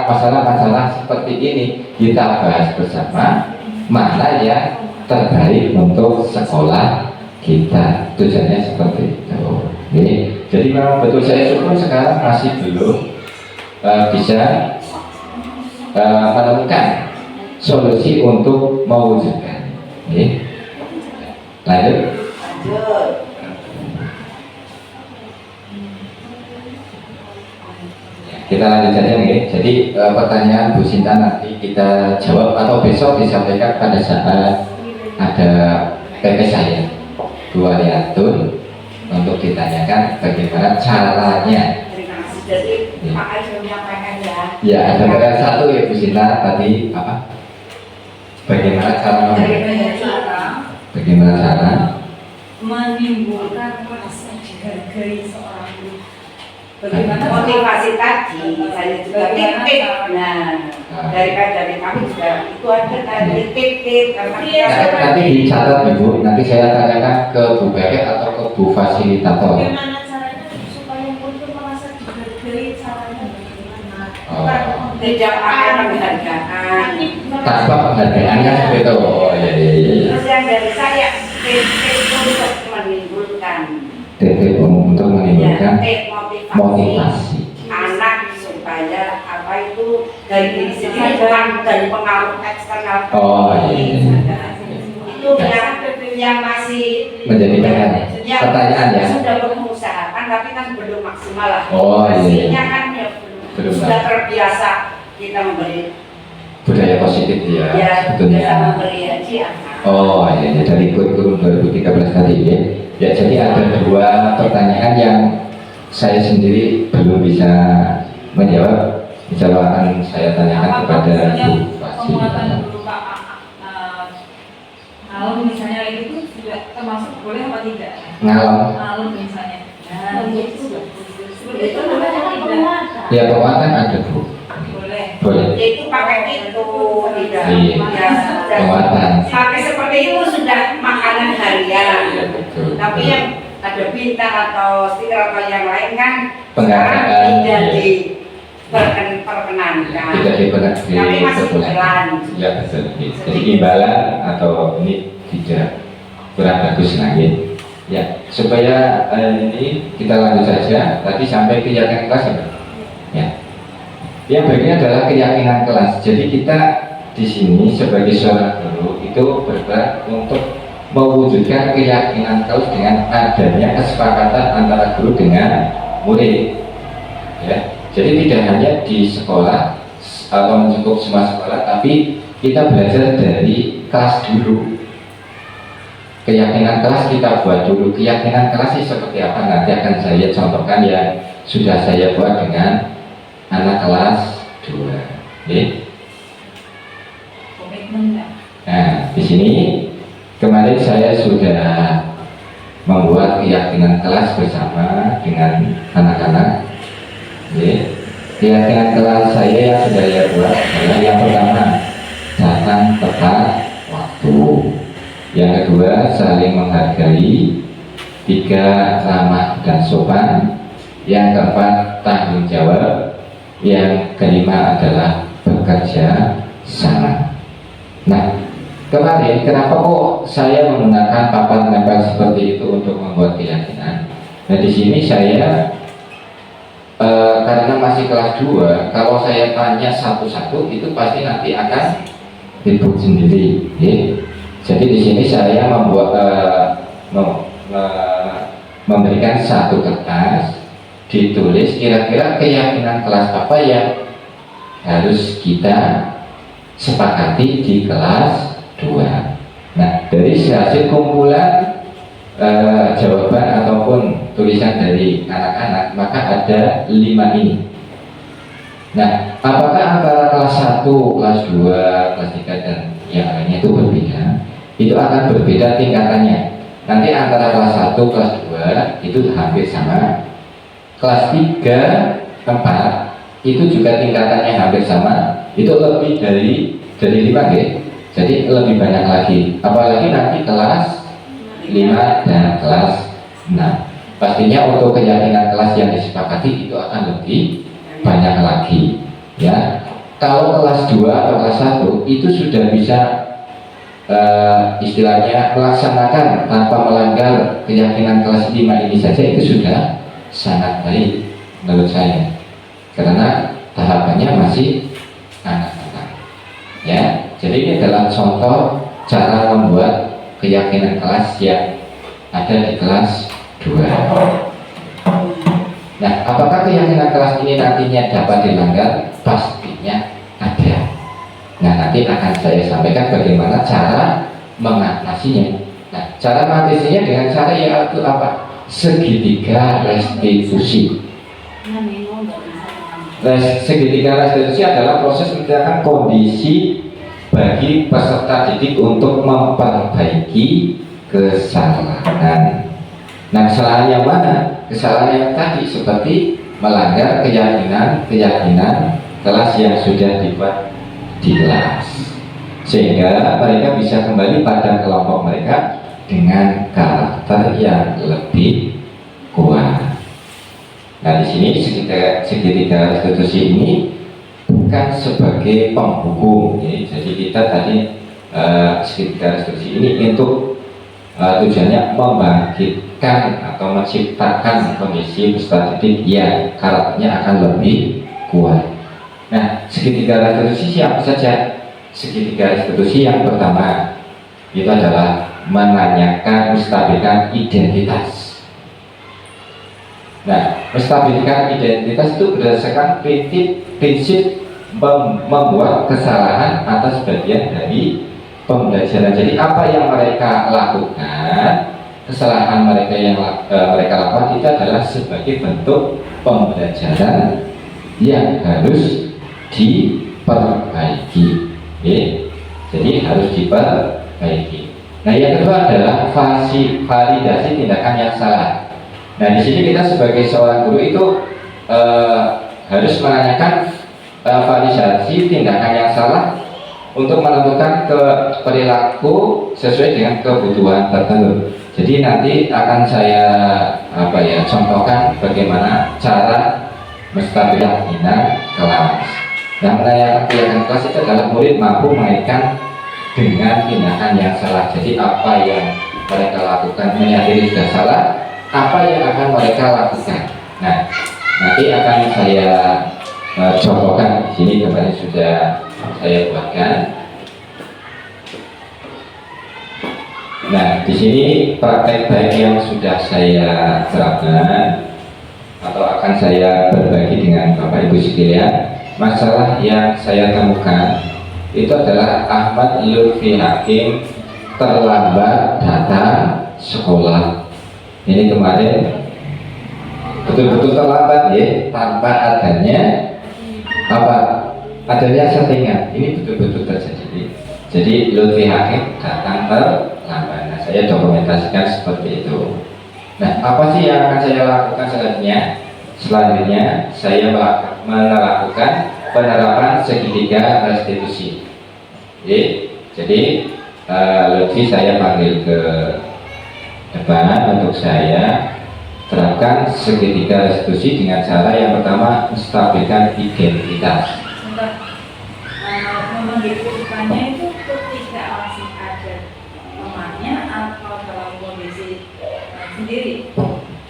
masalah-masalah seperti ini. Kita bahas bersama mana yang terbaik untuk sekolah kita. Tujuannya seperti itu. Jadi memang betul saya syukur sekarang masih belum bisa menemukan solusi untuk mewujudkan. Lanjut. Kita lanjut saja nih. Jadi pertanyaan Bu Sinta nanti kita jawab atau besok disampaikan pada saat ada PP saya Bu Ariatun untuk ditanyakan bagaimana caranya. Terima kasih. Jadi Pak Ari sudah menyampaikan ya. Ya, ada PR satu ya Bu Sinta tadi apa? Bagaimana cara menimbulkan rasa dihargai seorang guru. Bagaimana Motivasi tadi saya juga tip-tip. Nah, dari kami juga itu ada tadi tip-tip karena Nanti dicatat Ibu, nanti saya tanyakan ke Bu Bebek atau ke Bu Fasilitator. Bagaimana caranya supaya murid merasa dihargai, caranya bagaimana? Oh. tidak akan menghargakan. Tanpa penghargaannya seperti itu. Oh iya. Terus yang dari saya tip-tip untuk menimbulkan Titik untuk menimbulkan tip motivasi. anak supaya apa itu dari diri sendiri bukan dari pengaruh eksternal. Oh iya. Itu yang masih Menjadi pertanyaan ya. sudah mengusahakan tapi kan belum maksimal lah. Oh, iya. Hasilnya kan ya Belum. sudah terbiasa kita memberi Budaya positif ya, biasa sebetulnya. memberi haji anak. Oh iya, dari kurikulum 2013 tadi ya. Ya, jadi ada dua pertanyaan yang saya sendiri belum bisa menjawab. Insya Allah akan saya tanyakan kepada Bu Fasih. kalau misalnya termasuk boleh apa tidak? Ngalem. Lalu misalnya. Nah, itu Seperti itu namanya tidak. Ya penguatan ada Bu. Boleh. Boleh. Itu pakai itu tidak. Iya. Ya, sudah. Penguatan. Sampai seperti itu sudah makanan harian. Ya betul. Tapi yang ada bintang atau stiker atau yang lain kan Penghargaan. sekarang tidak diperkenankan. Tidak diperkenankan. Tapi masih jalan. Ya betul. Jadi imbalan atau ini tidak kurang bagus lagi. Ya supaya ini kita lanjut saja. Tadi sampai keyakinan kelas ya. Ya. Yang berikutnya adalah keyakinan kelas. Jadi kita di sini sebagai seorang guru itu bergerak untuk mewujudkan keyakinan kelas dengan adanya kesepakatan antara guru dengan murid. Ya. Jadi tidak hanya di sekolah atau mencukup semua sekolah, tapi kita belajar dari kelas dulu. Keyakinan kelas kita buat dulu. Keyakinan kelas ini seperti apa nanti akan saya contohkan yang sudah saya buat dengan anak kelas 2. Oke. Komitmen ya. Nah, di sini kemarin saya sudah membuat keyakinan kelas bersama dengan anak-anak. Oke. Keyakinan kelas saya yang sudah saya buat adalah yang pertama, datang tepat waktu. Yang kedua, saling menghargai. 3, ramah dan sopan. Yang keempat, tanggung jawab. Yang kelima adalah bekerja sama. Nah, kemarin kenapa kok saya menggunakan papan tempel seperti itu untuk membuat keyakinan? Nah, di sini saya karena masih kelas 2, kalau saya tanya satu-satu itu pasti nanti akan ribut sendiri. Ya. Jadi di sini saya membuat memberikan satu kertas, ditulis kira-kira keyakinan kelas apa yang harus kita sepakati di kelas 2. Nah, dari hasil kumpulan jawaban ataupun tulisan dari anak-anak, maka ada 5 ini. Nah, apakah antara kelas 1, kelas 2, kelas 3 dan yang lainnya itu berbeda? Itu akan berbeda tingkatannya. Nanti antara kelas 1, kelas 2 itu hampir sama. Kelas 3, 4 itu juga tingkatannya hampir sama. Itu lebih dari 5 ya. Jadi lebih banyak lagi. Apalagi nanti kelas 5 dan kelas 6. Pastinya untuk keyakinan kelas yang disepakati itu akan lebih banyak lagi. Ya. Kalau kelas 2 atau kelas 1 itu sudah bisa istilahnya melaksanakan tanpa melanggar keyakinan kelas 5 ini saja, itu sudah sangat baik menurut saya, karena tahapannya masih anak-anak. Ya, jadi ini adalah contoh cara membuat keyakinan kelas yang ada di kelas 2. Nah, apakah keyakinan kelas ini nantinya dapat dilanggar? Pastinya ada. Nah, nanti akan saya sampaikan bagaimana cara mengatasinya. Nah, cara mengatasinya dengan cara yaitu apa? Segitiga restitusi. Segitiga restitusi adalah proses menciptakan kondisi bagi peserta didik untuk memperbaiki kesalahan. Nah, kesalahan yang mana? Kesalahan yang tadi seperti melanggar keyakinan kelas yang sudah dibuat di kelas, sehingga mereka bisa kembali pada kelompok mereka dengan karakter yang lebih kuat. Nah, di sini segitiga restitusi ini bukan sebagai penghukum, ya. Jadi kita tadi segitiga restitusi ini untuk tujuannya membangkitkan atau menciptakan kondisi peserta didik yang karakternya akan lebih kuat. Nah, segitiga restitusi siapa saja? Segitiga restitusi yang pertama itu adalah menanyakan, menstabilkan identitas. Nah, menstabilkan identitas itu berdasarkan prinsip membuat kesalahan atas bagian dari pembelajaran. Jadi apa yang mereka lakukan, kesalahan mereka yang mereka lakukan itu adalah sebagai bentuk pembelajaran yang harus diperbaiki. Jadi harus diperbaiki. Nah, yang kedua adalah validasi tindakan yang salah. Nah, di sini kita sebagai seorang guru itu harus menanyakan validasi tindakan yang salah untuk menentukan perilaku sesuai dengan kebutuhan tertentu. Jadi nanti akan saya contohkan bagaimana cara menstabilkan kelas. Nah, menanyakan tindakan kelas itu adalah murid mampu mengaitkan dengan tindakan yang salah. Jadi apa yang mereka lakukan menyadari sudah salah, apa yang akan mereka lakukan. Nah, nanti akan saya contohkan di sini, kemarin sudah saya buatkan. Nah, di sini praktek baik yang sudah saya terapkan atau akan saya berbagi dengan Bapak Ibu sekalian. Masalah yang saya temukan itu adalah Ahmad Lutfi Hakim terlambat datang sekolah. Ini kemarin betul-betul terlambat ya, tanpa adanya settingan. Ini betul-betul terjadi. Jadi Lutfi Hakim datang terlambat. Nah, saya dokumentasikan seperti itu. Nah, apa sih yang akan saya lakukan selanjutnya? Selanjutnya saya melakukan penerapan segitiga restitusi. Jadi Lutfi saya panggil ke depan untuk saya terapkan segitiga restitusi dengan cara yang pertama menstabilkan identitas. Membentukkannya itu ketika masih ada temannya atau dalam kondisi sendiri.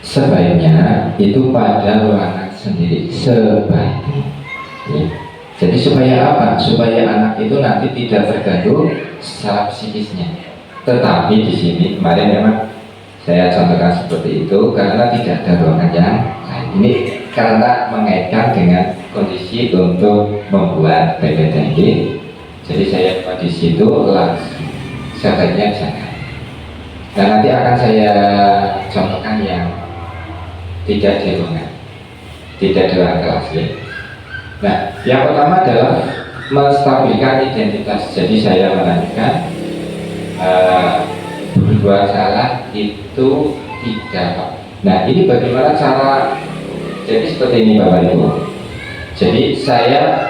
Sebaiknya itu pada ruangan sendiri, sebaiknya. Jadi supaya apa? Supaya anak itu nanti tidak terganggu secara psikisnya. Tetapi di sini kemarin memang saya contohkan seperti itu karena tidak ada ruangan yang lain. Ini karena mengaitkan dengan kondisi untuk membuat PPTG. Jadi saya di situ langsung sebaiknya jangan. Dan nanti akan saya contohkan yang tidak di ruangan, tidak di ruangan kelas ya. Nah, yang pertama adalah menstabilkan identitas. Jadi saya menanyakan berdua salah itu tidak. Nah, ini bagaimana cara? Jadi seperti ini Bapak Ibu. Jadi saya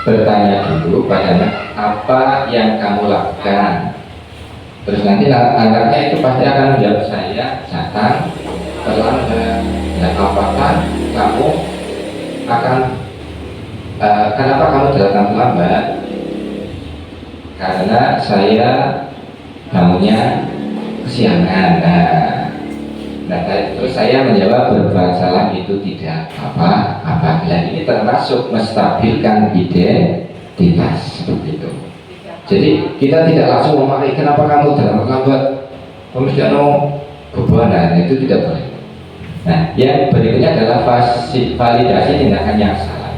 bertanya dulu padanya, apa yang kamu lakukan? Terus nanti anaknya itu pasti akan menjawab, saya datang terlambat. Dan apakah kamu akan kenapa kamu datang terlambat? Karena saya bangunnya kesiangan. Nah, terus saya menjawab berbuat salah itu tidak apa-apa. Dan ini termasuk menstabilkan identitas seperti itu. Jadi kita tidak langsung memakai kenapa kamu dalam terlambat, kamu tidak mau beban, itu tidak boleh. Nah, yang berikutnya adalah validasi tindakan yang salah.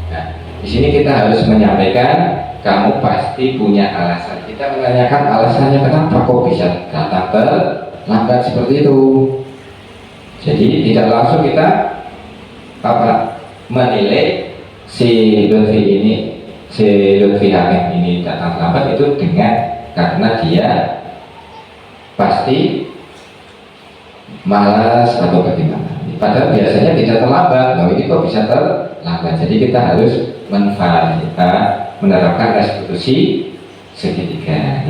Nah, di sini kita harus menyampaikan kamu pasti punya alasan. Kita menanyakan alasannya kenapa kok bisa datang terlambat seperti itu. Jadi tidak langsung kita menilai si Lutfi Hakim ini datang terlambat itu karena dia pasti malas atau bagaimana. Padahal biasanya tidak terlambat. Nah, ini kok bisa terlambat. Jadi kita harus menerapkan restitusi segitiga.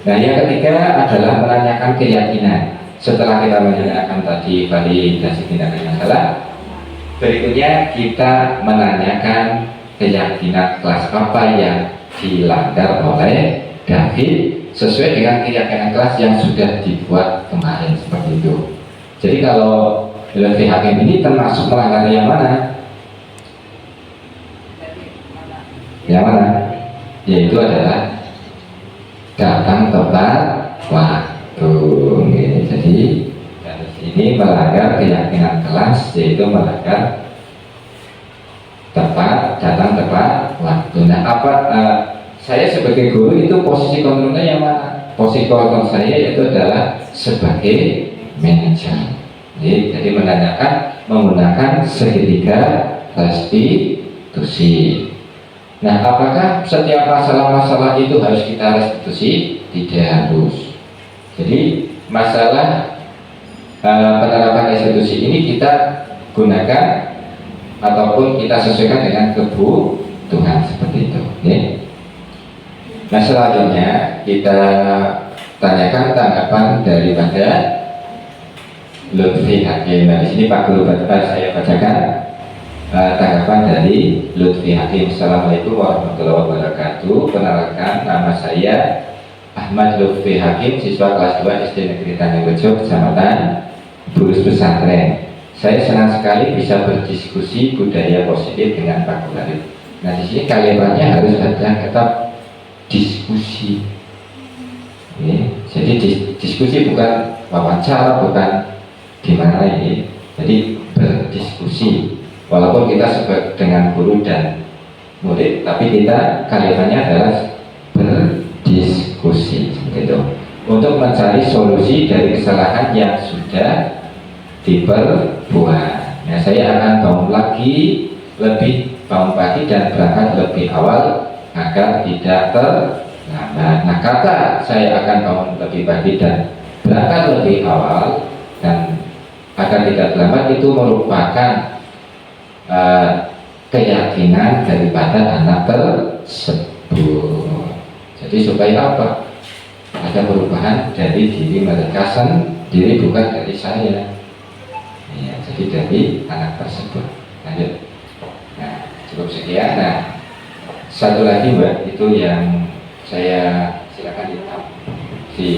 Nah, yang ketiga adalah menanyakan keyakinan. Setelah kita menanyakan tadi validasi tindakan yang salah, berikutnya kita menanyakan keyakinan kelas apa yang dilanggar oleh David sesuai dengan keyakinan kelas yang sudah dibuat kemarin seperti itu. Jadi kalau Lutfi Hakim ini termasuk melanggar yang mana? Yang mana? Yaitu adalah datang tepat waktu. Jadi dari sini melanggar keyakinan kelas, yaitu melanggar datang tepat waktu. Nah, saya sebagai guru itu posisi kontrolnya yang mana? Posisi kontrol saya itu adalah sebagai manajer. Jadi menanyakan menggunakan segitiga restitusi. Nah, apakah setiap masalah-masalah itu harus kita restitusi? Tidak harus. Jadi masalah penerapan institusi ini kita gunakan ataupun kita sesuaikan dengan kebutuhan seperti itu. Ya. Nah selanjutnya kita tanyakan tanggapan daripada Lutfi Hakim. Nah di sini Pak Guru saya bacakan tanggapan dari Lutfi Hakim. Assalamualaikum warahmatullahi wabarakatuh. Perkenalkan, nama saya Ahmad Lutfi Hakim, siswa kelas 2 SD Negeri Tanjung Rejo, Kecamatan Burus Pesantren. Saya senang sekali bisa berdiskusi budaya positif dengan Pak Guru. Nah di sini kalimatnya harus ada kata diskusi. Ya, jadi diskusi bukan wawancara, bukan gimana ini. Jadi berdiskusi. Walaupun kita sebut dengan guru dan murid, tapi kita kalimatnya adalah berdiskusi seperti itu. Untuk mencari solusi dari kesalahan yang sudah diperbuat. Nah, saya akan bangun pagi dan berangkat lebih awal agar tidak terlambat. Nah, kata saya akan bangun lebih pagi dan berangkat lebih awal dan agar tidak terlambat itu merupakan keyakinan daripada anak tersebut. Jadi supaya apa? Ada perubahan dari diri mereka sendiri, bukan dari saya. Ya, jadi dari anak tersebut. Lanjut. Nah, cukup sekian. Nah, satu lagi Mbak, itu yang saya silakan di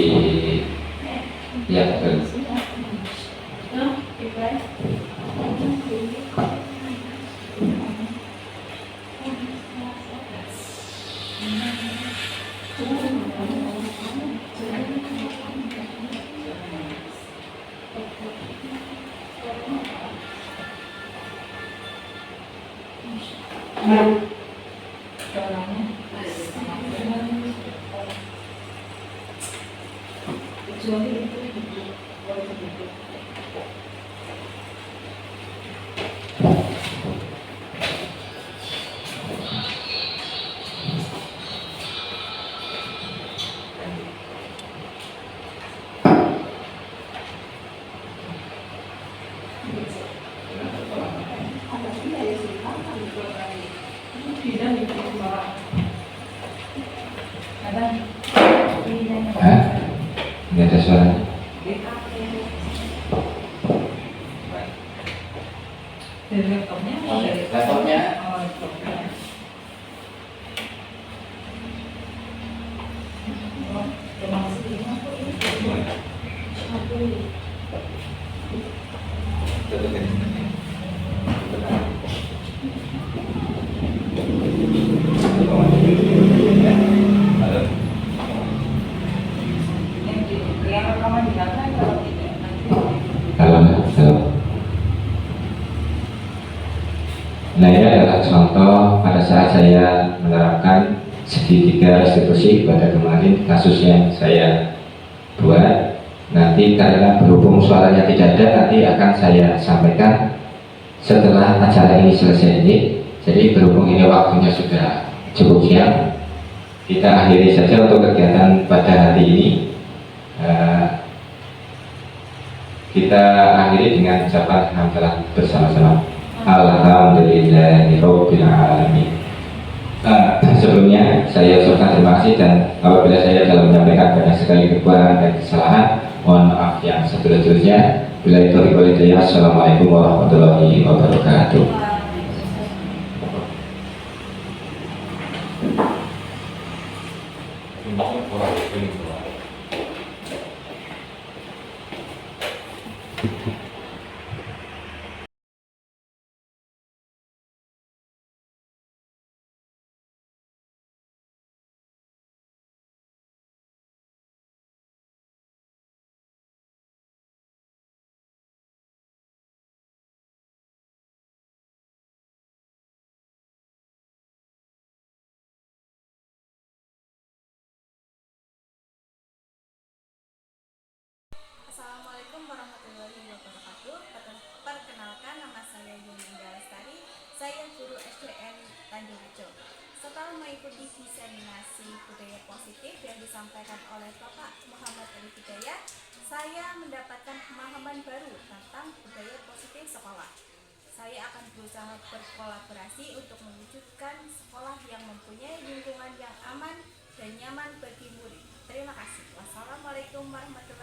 ya betul. Hah? Ini ada suara. Laptopnya. Halo. Nah ini adalah contoh pada saat saya menerapkan segitiga restitusi pada kemarin kasus yang saya buat. Nanti karena berhubung suaranya tidak ada, nanti akan saya sampaikan setelah acara ini selesai ini. Jadi berhubung ini waktunya sudah cukup siang, kita akhiri saja untuk kegiatan pada hari ini. Kita akhiri dengan ucapan hamdalah bersama-sama. Alhamdulillahirabbil alamin. Sebelumnya saya ucapkan terima kasih, dan apabila saya dalam menyampaikan banyak sekali kekurangan dan kesalahan, mohon maaf yang setulus-tulusnya. Bila itu hidayah. Assalamualaikum warahmatullahi wabarakatuh. Assalamualaikum warahmatullahi wabarakatuh. Perkenalkan, nama saya Yuninda Lestari. Saya guru SDN Tanjung Rejo. Setelah mengikuti diseminasi budaya positif yang disampaikan oleh Bapak Muhammad Arif Hidayat, saya mendapatkan pemahaman baru tentang budaya positif sekolah. Saya akan berusaha berkolaborasi untuk mewujudkan sekolah yang mempunyai lingkungan yang aman dan nyaman bagi murid. Terima kasih. Wassalamualaikum warahmatullahi wabarakatuh.